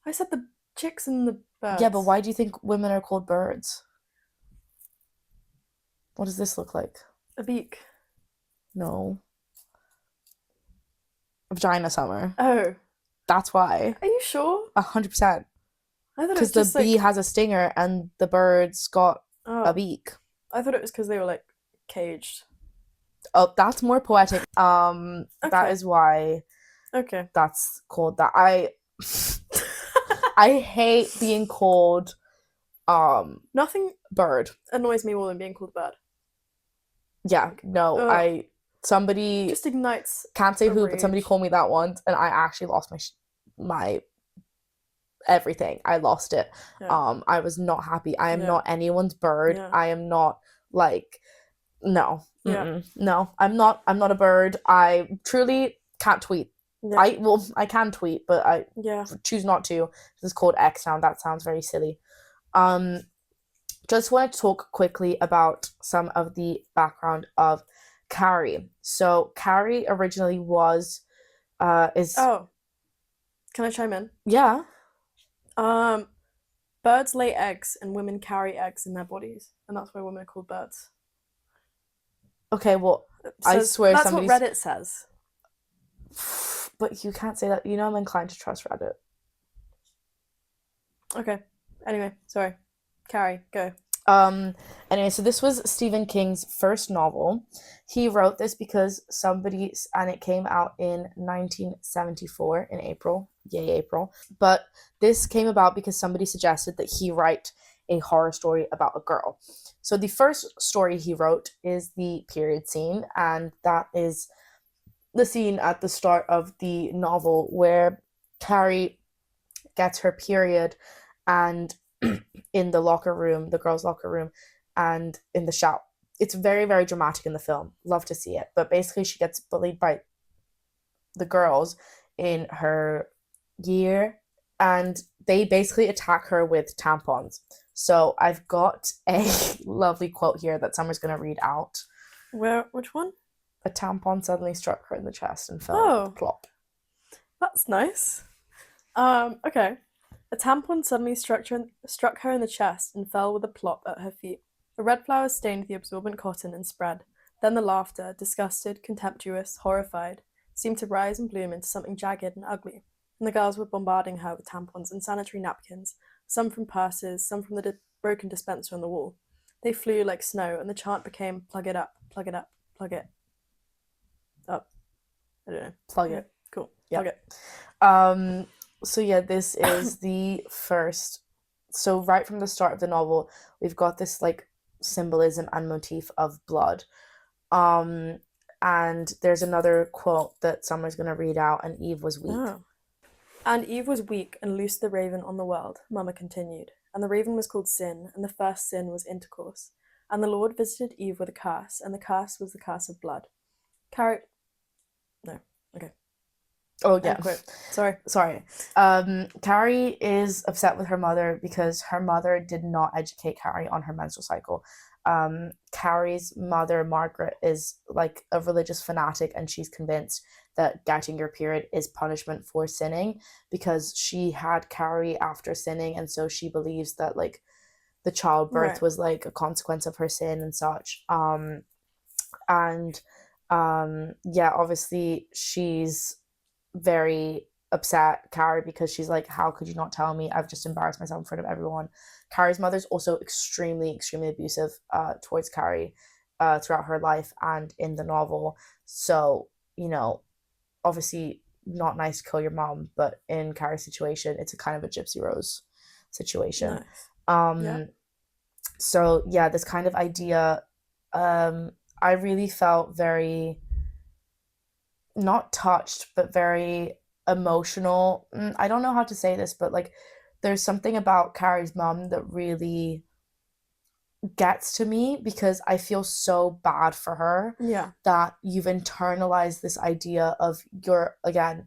I said the chicks and the Yeah, but birds. why do you think women are called birds? What does this look like? A beak. No. Vagina Summer. Oh. That's why. Are you sure? 100%. I thought it was Because the just bee like. has a stinger and the bird's got a Oh. beak. I thought it was because they were like caged. Oh, that's more poetic. That Okay. is why Okay. that's called that. I hate being called Nothing bird. annoys me more than being called a bird. Yeah, no, Ugh. somebody Just ignites can't say a who, but somebody rage. called me that once, and I actually lost my everything. I lost it. Yeah. I was not happy. I am Yeah. not anyone's bird. Yeah. I am not like no. Yeah. No, I'm not a bird. I truly can't tweet. Yeah. I can tweet, but I Yeah. choose not to. This is called X now. That sounds very silly. Just want to talk quickly about some of the background of Carrie. So Carrie originally was is Oh, can I chime in? yeah. Birds lay eggs and women carry eggs in their bodies, and that's why women are called birds. Okay, well, I swear That's what somebody's Reddit says. but you can't say that. You know I'm inclined to trust Reddit. Okay. Anyway, sorry. Carrie, go. Anyway, so this was Stephen King's first novel. He wrote this because and it came out in 1974 in April. Yay, April. But this came about because somebody suggested that he write a horror story about a girl. So the first story he wrote is the period scene, and that is the scene at the start of the novel where Carrie gets her period and in the locker room, the girls' locker room, and in the shower. It's very, very dramatic in the film. Love to see it. But basically, she gets bullied by the girls in her year, and they basically attack her with tampons. So I've got a lovely quote here that Summer's going to read out. Which one? A tampon suddenly struck her in the chest and fell plop. That's nice. Okay. A tampon suddenly struck her in the chest and fell with a plop at her feet. A red flower stained the absorbent cotton and spread. Then the laughter, disgusted, contemptuous, horrified, seemed to rise and bloom into something jagged and ugly. And the girls were bombarding her with tampons and sanitary napkins, some from purses, some from the broken dispenser on the wall. They flew like snow, and the chant became plug it up, plug it up, plug it up. I don't know. Plug it. Cool. Yep. Plug it. So yeah, this is the first. So right from the start of the novel, we've got this like symbolism and motif of blood. And there's another quote that Summer's gonna read out, and Eve was weak. Oh. And Eve was weak and loosed the raven on the world, Mama continued. And the raven was called Sin, and the first sin was intercourse. And the Lord visited Eve with a curse, and the curse was the curse of blood. Carrie. No. Okay. Oh yeah. Sorry. Carrie is upset with her mother because her mother did not educate Carrie on her menstrual cycle. Carrie's mother, Margaret, is like a religious fanatic, and she's convinced that getting your period is punishment for sinning because she had Carrie after sinning, and so she believes that like the childbirth was like a consequence of her sin and such. Yeah, obviously she's very upset, Carrie, because she's like, how could you not tell me? I've just embarrassed myself in front of everyone. Carrie's mother's also extremely, extremely abusive towards Carrie throughout her life and in the novel. So, you know, obviously not nice to kill your mom, but in Carrie's situation, it's a kind of a Gypsy Rose situation. Nice. Yeah. Um, so yeah, this kind of idea, I really felt very not touched, but very emotional. I don't know how to say this, but like there's something about Carrie's mom that really gets to me because I feel so bad for her Yeah. that you've internalized this idea of your, again,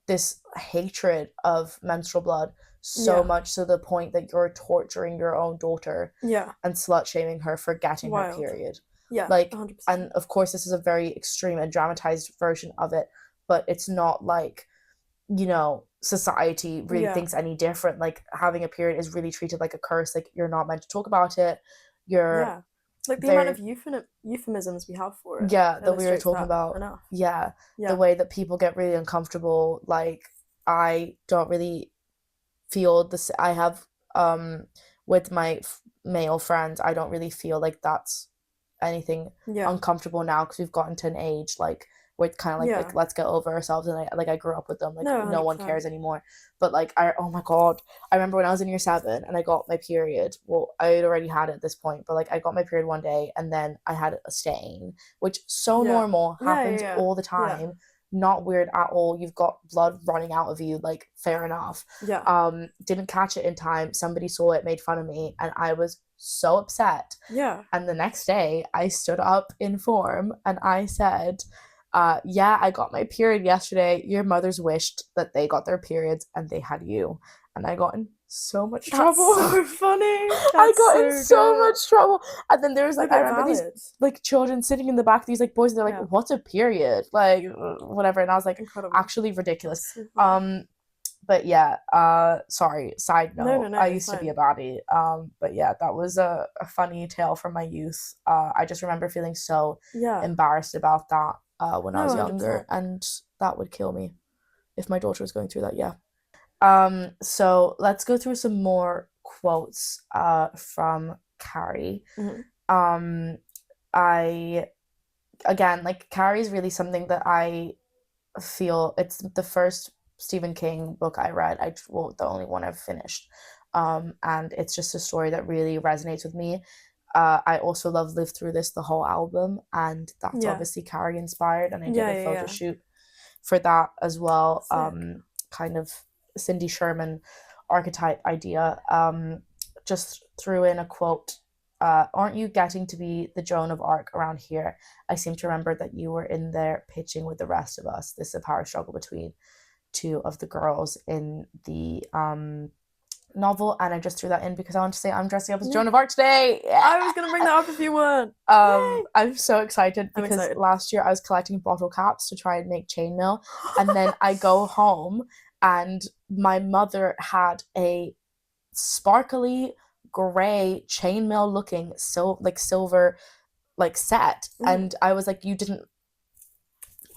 this hatred of menstrual blood so Yeah. much to the point that you're torturing your own daughter Yeah. and slut shaming her for getting her Wild. period. Yeah. Like, and 100%. of course, this is a very extreme and dramatized version of it, but it's not like, society really Yeah. thinks any different. Like, having a period is really treated like a curse. Like, you're not meant to talk about it. You're Yeah. Like the amount there. of euphemisms we have for it Yeah, that we were illustrates talking that about. enough. Yeah, the Yeah. way that people get really uncomfortable. Like, I don't really feel this. I have with my male friends, I don't really feel like that's anything Yeah. uncomfortable now because we've gotten to an age like where it's kind of like Yeah. let's get over ourselves, and I grew up with them, like No, no one 100%. cares anymore. But like I oh my god, I remember when I was in year 7 and I got my period. Well, I had already had it at this point, but like I got my period one day and then I had a stain, which so Yeah. normal, Yeah. Yeah. happens Yeah. all the Yeah. time, not weird at all. You've got blood running out of you, like fair enough. Yeah. Didn't catch it in time, somebody saw it, made fun of me, and I was so upset. Yeah. And the next day I stood up in form and I said, yeah, I got my period yesterday. Your mothers wished that they got their periods and they had you. And I got in so much That's trouble. so funny. I That's got in so so good. much trouble. And then there was No, like, I but remember these valid. like children sitting in the back, these like boys, and they're like, Yeah. what's a period? Like, whatever. And I was like, Incredible. actually ridiculous. That's so funny. But yeah, sorry, side No, note, no, no, I it's used to be a fine. baddie. But yeah, that was a funny tale from my youth. I just remember feeling so Yeah. embarrassed about that when I No, was younger, 100%. and that would kill me if my daughter was going through that. Yeah. So let's go through some more quotes from Carrie. Hmm. I again, like, Carrie's really something that I feel it's the first Stephen King book I read. Well, the only one I've finished. And it's just a story that really resonates with me. I also love Live Through This, the whole album, and that's Yeah. obviously Carrie inspired. And I did Yeah, a yeah, photo yeah. shoot for that as well. Sick. Kind of Cindy Sherman archetype idea. Just threw in a quote. Aren't you getting to be the Joan of Arc around here? I seem to remember that you were in there pitching with the rest of us. This is a power struggle between two of the girls in the novel, and I just threw that in because I want to say I'm dressing up as Yeah. Joan of Arc today. Yeah. I was gonna bring that up if you weren't. Yay! I'm so excited I'm because excited. last year I was collecting bottle caps to try and make chainmail, and then I go home and my mother had a sparkly gray chainmail looking silver like set, Mm. and I was like, you didn't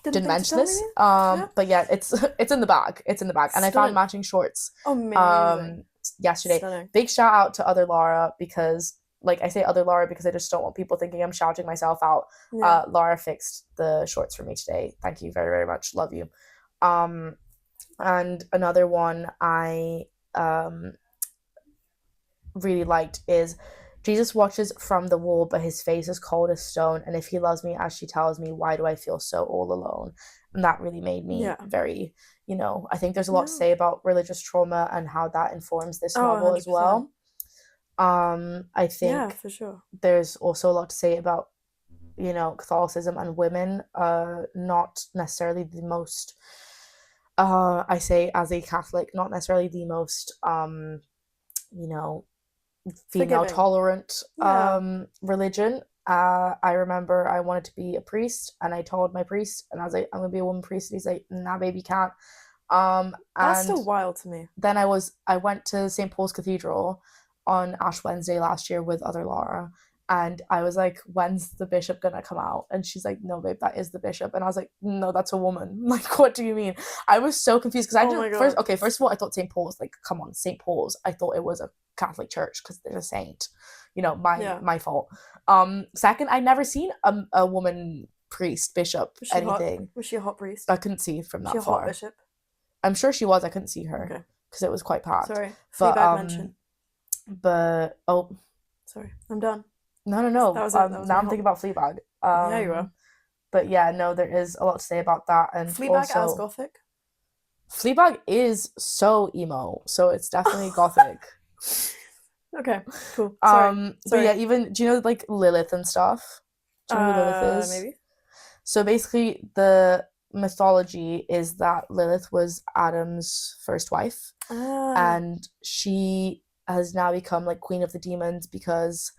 Didn't think to mention tell me? this. Yeah. But yeah, it's in the bag. It's in the bag. And I found Stunning. matching shorts Amazing. yesterday. Stunning. Big shout out to other Laura, because like I say other Laura because I just don't want people thinking I'm shouting myself out. Yeah. Laura fixed the shorts for me today. Thank you very, very much. Love you. And another one I really liked is Jesus watches from the wall, but his face is cold as stone. And if he loves me as she tells me, why do I feel so all alone? And that really made me Yeah. very, I think there's a lot to Yeah. say about religious trauma and how that informs this Oh, novel as 100%. well. I Yeah, think for sure. there's also a lot to say about, Catholicism and women, not necessarily the most, I say as a Catholic, not necessarily the most, you know, female Forgiving. tolerant Yeah. religion. I remember I wanted to be a priest, and I told my priest, and I was like, I'm gonna be a woman priest, and he's like, nah, baby, you can't. That's And still wild to me. then I went to St. Paul's Cathedral on Ash Wednesday last year with other Laura, and I was like, when's the bishop gonna come out? And she's like, no, babe, that is the bishop. And I was like, no, that's a woman. Like, what do you mean? I was so confused because I Oh my didn't god. first of all, I thought St. Paul's, like, come on, St. Paul's. I thought it was a Catholic church because there's a saint. Yeah. My fault. Second, I'd never seen a woman priest, bishop, Was she hot? anything. Was she a hot priest? I couldn't see from Was she that a hot far. bishop? I'm sure she was. I couldn't see her Okay. because it was quite packed. Sorry. But Fleabag mention. oh Sorry, I'm done. no. That was it. That was Now my I'm thinking about Fleabag. Yeah, you are. But yeah, no, there is a lot to say about that, and Fleabag as also Gothic. Fleabag is so emo, so it's definitely Gothic. Okay, cool. Sorry. But yeah, even do you know like Lilith and stuff? Do you know who Lilith is? Maybe. So basically, the mythology is that Lilith was Adam's first wife, and she has now become like queen of the demons because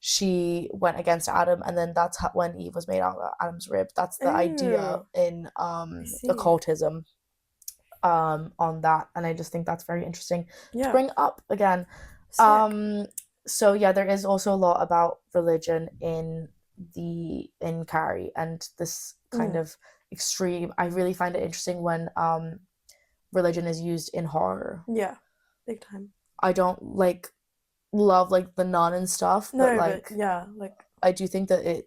she went against Adam, and then that's when Eve was made out of Adam's rib. That's the idea in occultism on that, and I just think that's very interesting to bring up again. So yeah, there is also a lot about religion in Carrie, and this kind of extreme. I really find it interesting when religion is used in horror. Yeah, big time. I don't love like the nun and stuff, but like yeah, like I do think that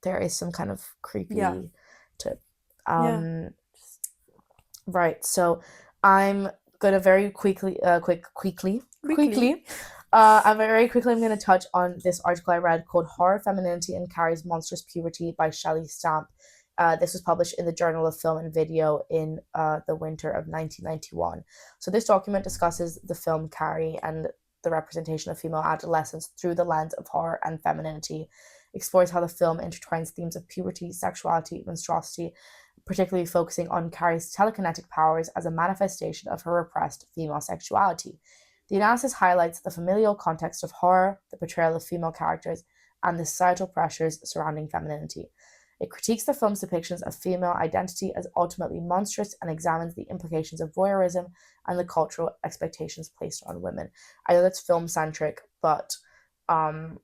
there is some kind of creepy to right. So I'm gonna very quickly I'm gonna touch on this article I read called Horror, Femininity and Carrie's Monstrous Puberty by Shelley Stamp. This was published in the Journal of Film and Video in the winter of 1991. So this document discusses the film Carrie and the representation of female adolescence through the lens of horror and femininity, explores how the film intertwines themes of puberty, sexuality, monstrosity, particularly focusing on Carrie's telekinetic powers as a manifestation of her repressed female sexuality. The analysis highlights the familial context of horror, the portrayal of female characters, and the societal pressures surrounding femininity. It critiques the film's depictions of female identity as ultimately monstrous and examines the implications of voyeurism and the cultural expectations placed on women. I know that's film-centric, but I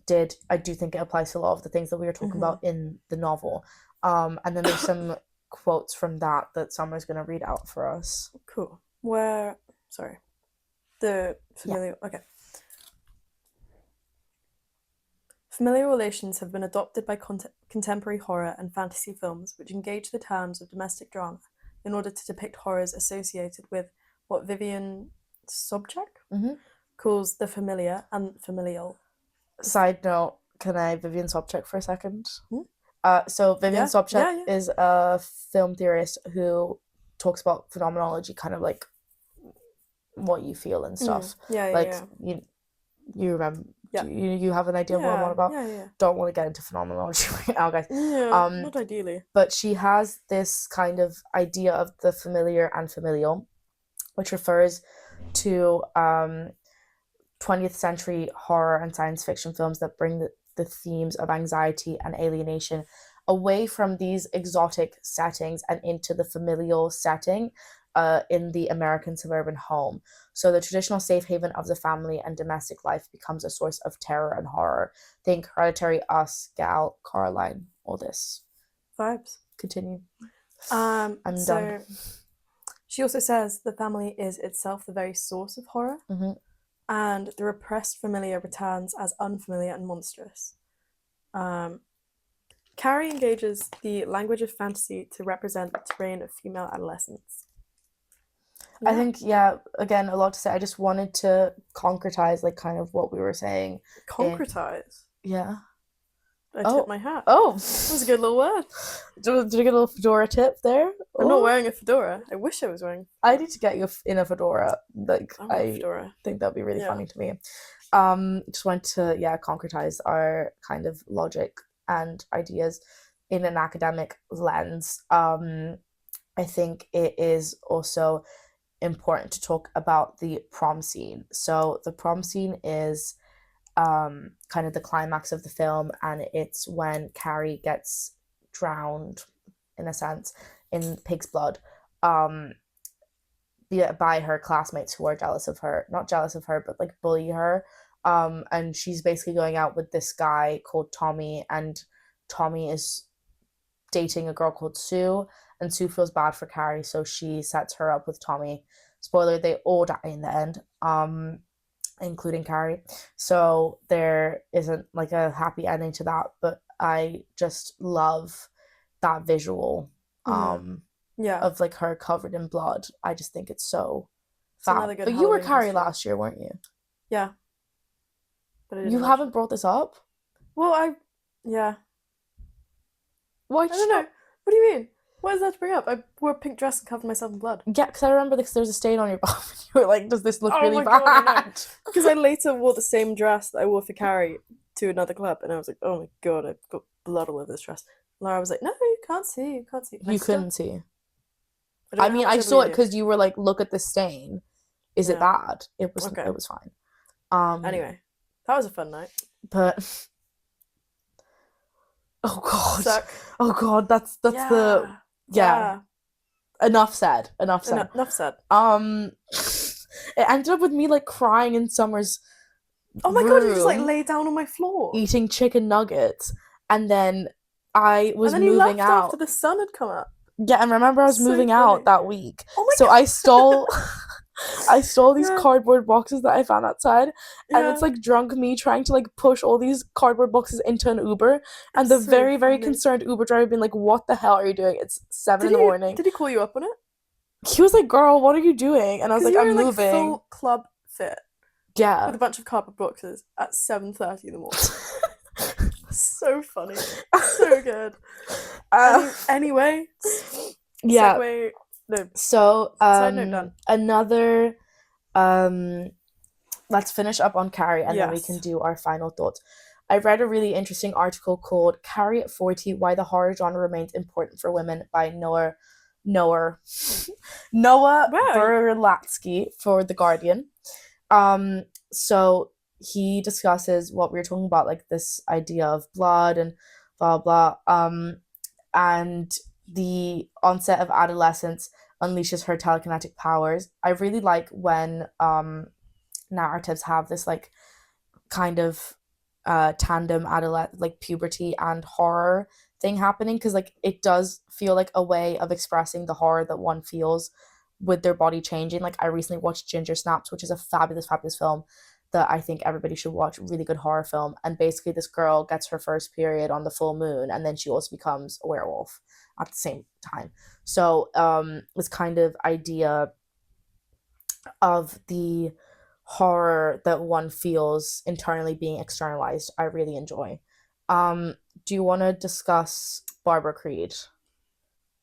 do think it applies to a lot of the things that we were talking about in the novel. And then there's some quotes from that Summer's going to read out for us. Cool. The familial... Yeah. Okay. Familial relations have been adopted by contemporary horror and fantasy films which engage the terms of domestic drama in order to depict horrors associated with what Vivian Sobchak calls the familiar and familial. Side note, can I Vivian Sobchak for a second? So Vivian Sobchak is a film theorist who talks about phenomenology, kind of like what you feel and stuff. You remember. Yeah. You have an idea of what I'm on about? Yeah. Don't want to get into phenomenology right now, guys. Yeah, not ideally. But she has this kind of idea of the familiar and familial, which refers to 20th century horror and science fiction films that bring the themes of anxiety and alienation away from these exotic settings and into the familial setting in the American suburban home. So the traditional safe haven of the family and domestic life becomes a source of terror and horror. Think Hereditary, Us, Gal, Caroline, all this. Vibes. Continue. I'm done. She also says the family is itself the very source of horror, and the repressed familiar returns as unfamiliar and monstrous. Carrie engages the language of fantasy to represent the terrain of female adolescence. I think, again, a lot to say. I just wanted to concretize, like, kind of what we were saying. Concretize? Yeah. I tipped my hat. Oh! That was a good little word. Did you get a little fedora tip there? I'm not wearing a fedora. I wish I was wearing. I need to get you in a fedora. Like, I think that'd be really funny to me. Just wanted to, concretize our kind of logic and ideas in an academic lens. I think it is also important to talk about the prom scene. So the prom scene is kind of the climax of the film, and it's when Carrie gets drowned, in a sense, in pig's blood by her classmates who are not jealous of her, but like bully her. And she's basically going out with this guy called Tommy, and Tommy is dating a girl called Sue, and Sue feels bad for Carrie, so she sets her up with Tommy. Spoiler, they all die in the end, including Carrie. So there isn't like a happy ending to that, but I just love that visual Yeah, of like her covered in blood. I just think it's so it's fab. another good But you were Halloween Carrie costume. last year, weren't you? Yeah, but I didn't You watch haven't it. brought this up? Well, yeah, Why I did don't you know. not? What do you mean? What is that to bring up? I wore a pink dress and covered myself in blood. Yeah, because I remember there's a stain on your bum. You were like, does this look Oh really my god, I know. bad? Because I later wore the same dress that I wore for Carrie to another club, and I was like, oh my god, I've got blood all over this dress. Laura was like, no, you can't see, you can't see. And I You still, couldn't see. I don't I know how mean, much I I saw believe it you. because you were like, look at the stain. Is it Yeah. bad? It was Okay. it was fine. Um, Anyway, that was a fun night. but oh god, Suck. oh god, that's the Yeah. yeah. Yeah. Enough said. Enough said. Enough said. It ended up with me like crying in Summer's Oh my god, you just like room, lay down on my floor. eating chicken nuggets, and then I And was then you moving left after out. the sun had come up. Yeah, and remember I was It's so moving out funny. that week, Oh so my I god. stole. I stole these Yeah. cardboard boxes that I found outside, and it's Yeah. like drunk me trying to like push all these cardboard boxes into an Uber, and It's the so very, very funny. concerned Uber driver being like, "What the hell are you doing? It's 7 Did in the he morning." did he call you up on it? He was like, "Girl, what are you doing?" And I was Because like, you were "I'm in like moving." full club fit with Yeah. a bunch of cardboard boxes at 7:30 in the morning. So funny. So good. uh, Anyway, yeah. segue. No, So side note done. another let's finish up on Carrie and then we can Yes. do our final thoughts. I read a really interesting article called Carrie at 40, Why the Horror Genre Remains Important for Women by Noah Wow. Berlatsky for The Guardian. So he discusses what we were talking about, like this idea of blood and blah blah. And the onset of adolescence unleashes her telekinetic powers. I really like when narratives have this like kind of tandem adolescent like puberty and horror thing happening, because like it does feel like a way of expressing the horror that one feels with their body changing. Like I recently watched Ginger Snaps, which is a fabulous film that I think everybody should watch. Really good horror film. And basically this girl gets her first period on the full moon, and then she also becomes a werewolf at the same time. So this kind of idea of the horror that one feels internally being externalized, I really enjoy. Do you want to discuss Barbara Creed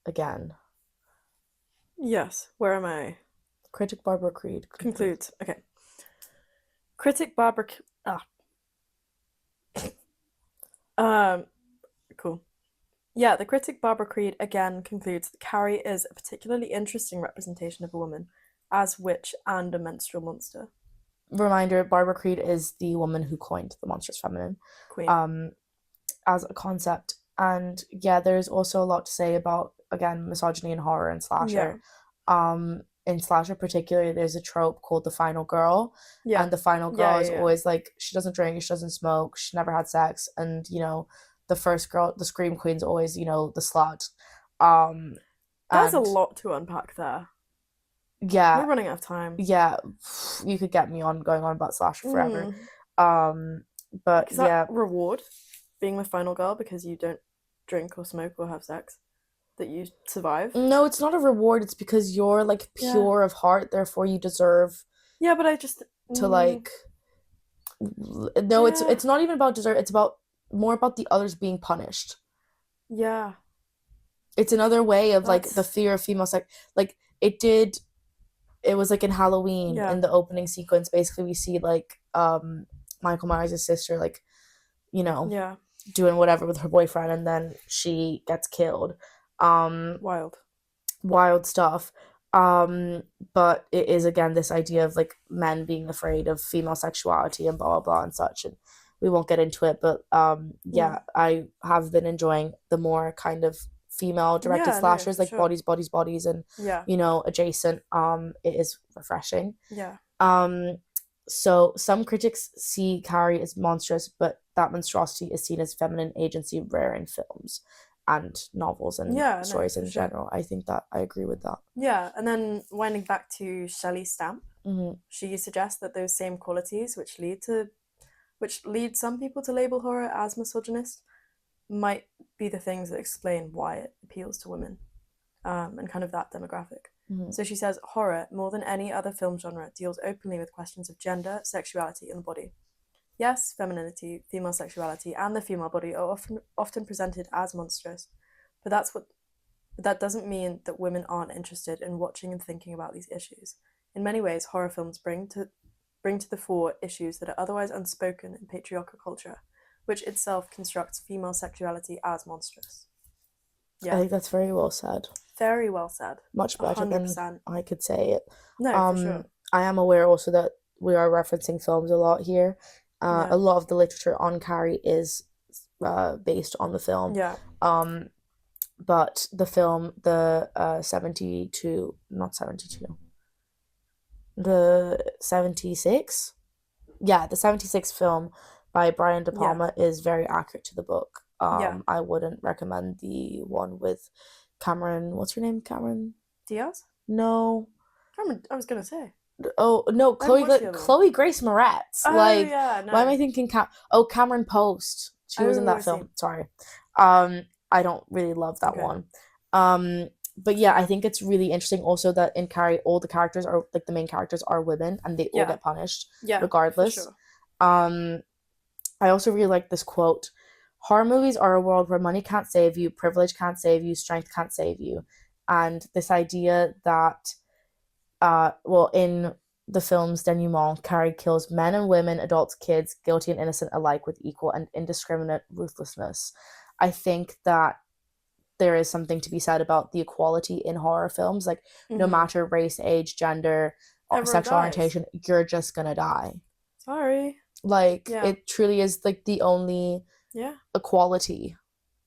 again? Yes. Where am I? Critic Barbara Creed Concludes. Okay. Critic Barbara. Cool. Yeah, the critic Barbara Creed again concludes that Carrie is a particularly interesting representation of a woman as witch and a menstrual monster. Reminder: Barbara Creed is the woman who coined the monstrous feminine, Queen. as a concept. And yeah, there's also a lot to say about again misogyny and horror and slasher. In slasher particularly, there's a trope called the final girl, Yeah. and the final girl is Yeah. always like she doesn't drink, she doesn't smoke, she never had sex, and the first girl, the scream queen's always the slut. There's a And lot to unpack there. yeah, We're running out of time. yeah, you could get me on going on about slasher forever. But Is yeah, that reward being the final girl because you don't drink or smoke or have sex that you survive? no, it's not a reward. It's because you're like Yeah. pure of heart, therefore you deserve Yeah, but I just to like. No, Yeah. it's not even about deserve. It's about more about the others being punished. Yeah. It's another way of like the That's fear of female sex. Like it was like in Halloween Yeah. in the opening sequence. Basically, we see like Michael Myers' sister like Yeah. doing whatever with her boyfriend, and then she gets killed. Wild. Wild stuff. But it is again this idea of like men being afraid of female sexuality and blah blah blah and such, and we won't get into it. But yeah, I have been enjoying the more kind of female directed Yeah, no, slashers, for like sure. bodies, and Yeah. adjacent. It is refreshing. Yeah. So some critics see Carrie as monstrous, but that monstrosity is seen as feminine agency rare in films and novels and Yeah, no, stories for in sure. general. I think that I agree with that. Yeah, and then winding back to Shelley Stamp, hmm she suggests that those same qualities which lead some people to label horror as misogynist might be the things that explain why it appeals to women, and kind of that demographic. Mm-hmm. So she says horror, more than any other film genre, deals openly with questions of gender, sexuality, and the body. Yes, femininity, female sexuality, and the female body are often presented as monstrous, but that doesn't mean that women aren't interested in watching and thinking about these issues. In many ways, horror films bring to the fore issues that are otherwise unspoken in patriarchal culture, which itself constructs female sexuality as monstrous. I Yeah, think that's very well said. very well said. Much better than 100%. I could say it. No, for sure. I am aware also that we are referencing films a lot here. A Yeah. lot of the literature on Carrie is based on the film. Yeah. But the film, the 72, not 72, the 76, yeah, the 76 film by Brian De Yeah. Palma is very accurate to the book. Yeah. I wouldn't recommend the one with Cameron. What's her name? Cameron? Diaz? No. Cameron, I was gonna say. Oh no, I haven't watched the other one. Chloe Grace Moretz. Oh Like, yeah, why am no. I thinking Cameron Post? She was in Oh, I that see. film. Sorry. I don't really love that Okay. one. But yeah, I think it's really interesting also that in Carrie, all the characters are like the main characters are women and they all Yeah. get punished Yeah. regardless. For sure. I also really like this quote. Horror movies are a world where money can't save you, privilege can't save you, strength can't save you. And this idea that well, in the film's denouement, Carrie kills men and women, adults, kids, guilty and innocent alike with equal and indiscriminate ruthlessness. I think that there is something to be said about the equality in horror films. Like, no matter race, age, gender, Everyone sexual dies. orientation, you're just gonna die. Sorry. Like, Yeah. it truly is like the only Yeah. equality.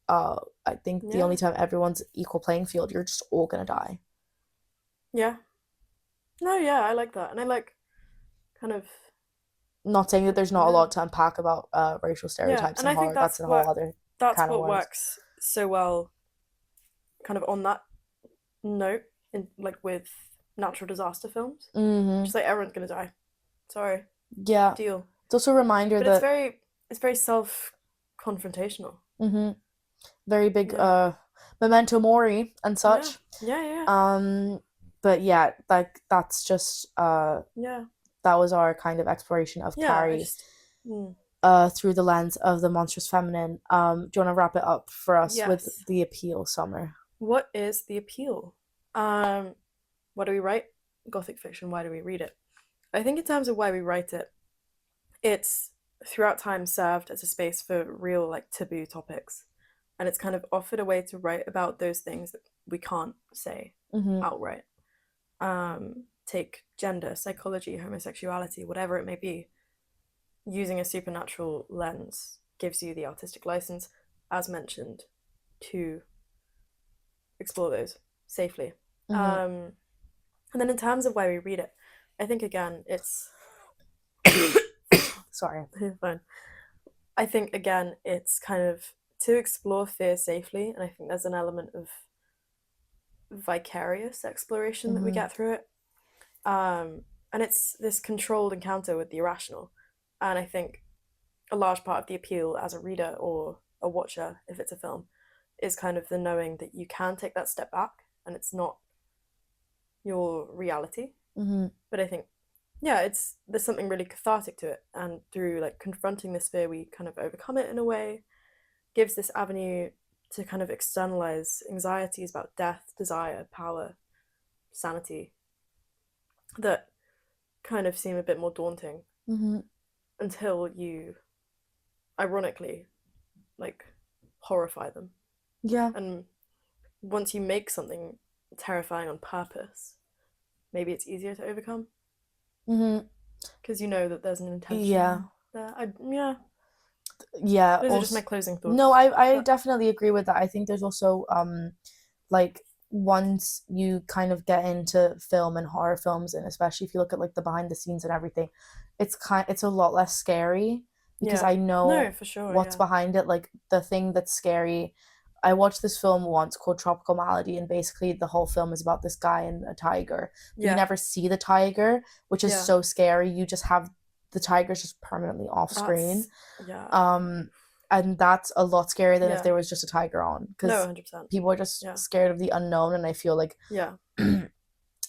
I think the Yeah. only time everyone's equal playing field, you're just all gonna die. Yeah. No, yeah, I like that. And I like kind of Not saying that there's not a yeah. lot to unpack about racial Yeah. stereotypes And in I think horror. That's a whole other that's can of what worms. works so well kind of on that note in like with natural disaster films. Just like everyone's gonna die. Sorry. Yeah. Deal. It's also a reminder But that it's very self confrontational. very big Yeah. memento mori and such. Yeah. But yeah, like that's just Yeah. that was our kind of exploration of Yeah. Carrie through the lens of the monstrous feminine. Do you want to wrap it up for us Yes. with the appeal, Summer? What is the appeal? What do we write? Gothic fiction. Why do we read it? I think in terms of why we write it, it's throughout time served as a space for real like taboo topics, and it's kind of offered a way to write about those things that we can't say outright. Take gender, psychology, homosexuality, whatever it may be. Using a supernatural lens gives you the artistic license, as mentioned, to explore those safely. And then in terms of why we read it, I think again it's sorry, fine. I think again it's kind of to explore fear safely, and I think there's an element of vicarious exploration that we get through it. And it's this controlled encounter with the irrational, and I think a large part of the appeal as a reader or a watcher, if it's a film, is kind of the knowing that you can take that step back and it's not your reality. But I think there's something really cathartic to it, and through like confronting this fear we kind of overcome it in a way, gives this avenue to kind of externalize anxieties about death, desire, power, sanity that kind of seem a bit more daunting until you ironically like horrify them. Yeah. And once you make something terrifying on purpose, maybe it's easier to overcome. Because you know that there's an intention there. Those are just my closing thoughts. No, I definitely agree with that. I think there's also like once you kind of get into film and horror films, and especially if you look at like the behind the scenes and everything, it's a lot less scary because I know for sure, what's behind it. Like the thing that's scary, I watched this film once called Tropical Malady, and basically the whole film is about this guy and a tiger. You never see the tiger, which is so scary. You just have the tigers just permanently off screen. and that's a lot scarier than if Yeah. there was just a tiger on, No, because 100%. people are just Yeah. scared of the unknown, and I feel like Yeah.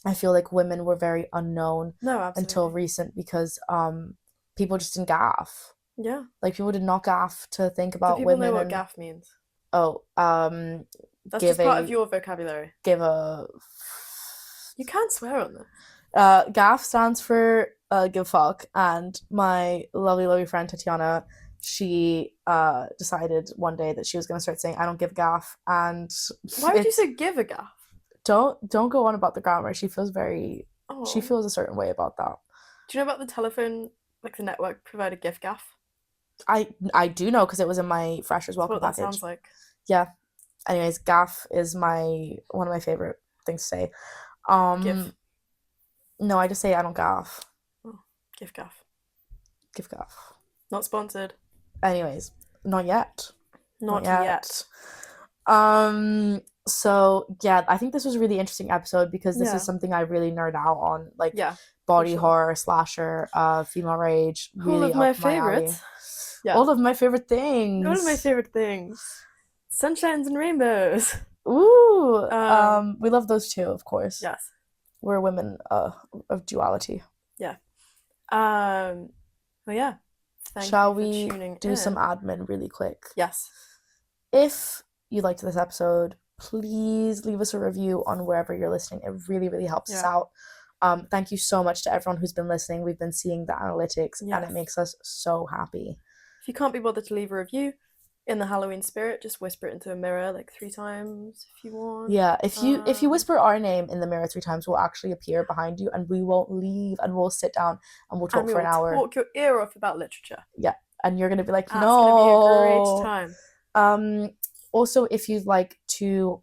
I feel like women were very unknown No, until absolutely. recent because people just didn't gaff. Yeah. Like people did not gaff to think Do about people know women what and gaff means? oh That's give just part of a your vocabulary. give a You can't swear on this. gaff stands for give fuck, and my lovely friend Tatiana, she decided one day that she was gonna start saying I don't give a gaff, and Why would you it's say give a gaff? don't go on about the grammar. She Oh. feels a certain way about that. Do you know about the telephone, like the network provided gift gaff? I do know because it was in my freshers That's welcome what that package. sounds like. Yeah. Anyways, gaff is my one of my favorite things to say. Give. No, I just say I don't gaff. Oh, gift gaff. Give gaff. Not sponsored. Anyways, not yet. Not yet. So yeah, I think this was a really interesting episode because this Yeah. is something I really nerd out on, like Yeah. body sure. horror, slasher, female rage, All really of my up my alley. favorites. Yeah. All of my favorite things. All of my favorite things. Sunshines and rainbows. Ooh. We love those too, of course. Yes. We're women of duality. Yeah. Well, yeah. Shall we do some admin really quick? Yes. If you liked this episode, please leave us a review on wherever you're listening. It really, really helps us out. Thank you so much to everyone who's been listening. We've been seeing the analytics, and it makes us so happy. If you can't be bothered to leave a review, in the Halloween spirit, just whisper it into a mirror like 3 times if you want. Yeah, if you whisper our name in the mirror 3 times, we'll actually appear behind you, and we won't leave, and we'll sit down and we'll talk for an hour. Talk your ear off about literature. Yeah, and you're gonna be like, no. It's gonna be a great time. Also, if you'd like to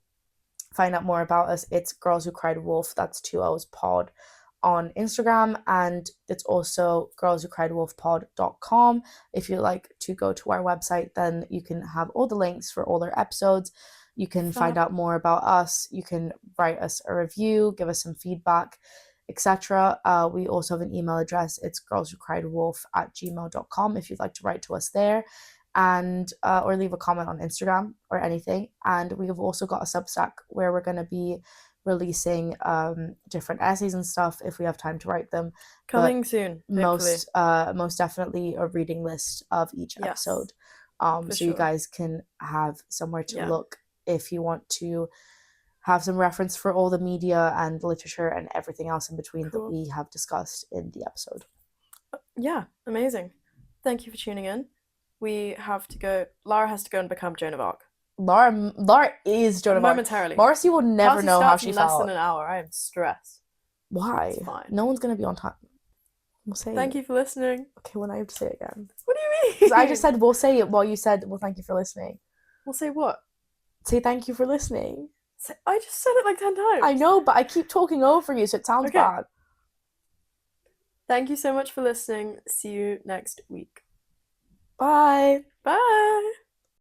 find out more about us, it's Girls Who Cried Wolf. That's 2 O's pod on Instagram, and it's also girlswhocriedwolfpod.com. If you'd like to go to our website, then you can have all the links for all our episodes. You can find out more about us. You can write us a review, give us some feedback, etc. We also have an email address. It's girlswhocriedwolf@gmail.com if you'd like to write to us there, and or leave a comment on Instagram or anything. And we've also got a Substack where we're going to be releasing different essays and stuff if we have time to write them. Coming soon, most definitely a reading list of each episode, so you guys can have somewhere to look if you want to have some reference for all the media and literature and everything else in between that we have discussed in the episode. Yeah, amazing. Thank you for tuning in. We have to go. Lara has to go and become Joan of Arc. Laura is Joan of Arc. Momentarily. Marcy will never know how she felt. Less than an hour. I am stressed. Why? It's fine. No one's gonna be on time. We'll say thank you for listening. Okay, when I have to say it again. What do you mean? Because I just said we'll say it while you said well thank you for listening. We'll say what? Say thank you for listening. I just said it like 10 times. I know, but I keep talking over you, so it sounds bad. Thank you so much for listening. See you next week. Bye. Bye.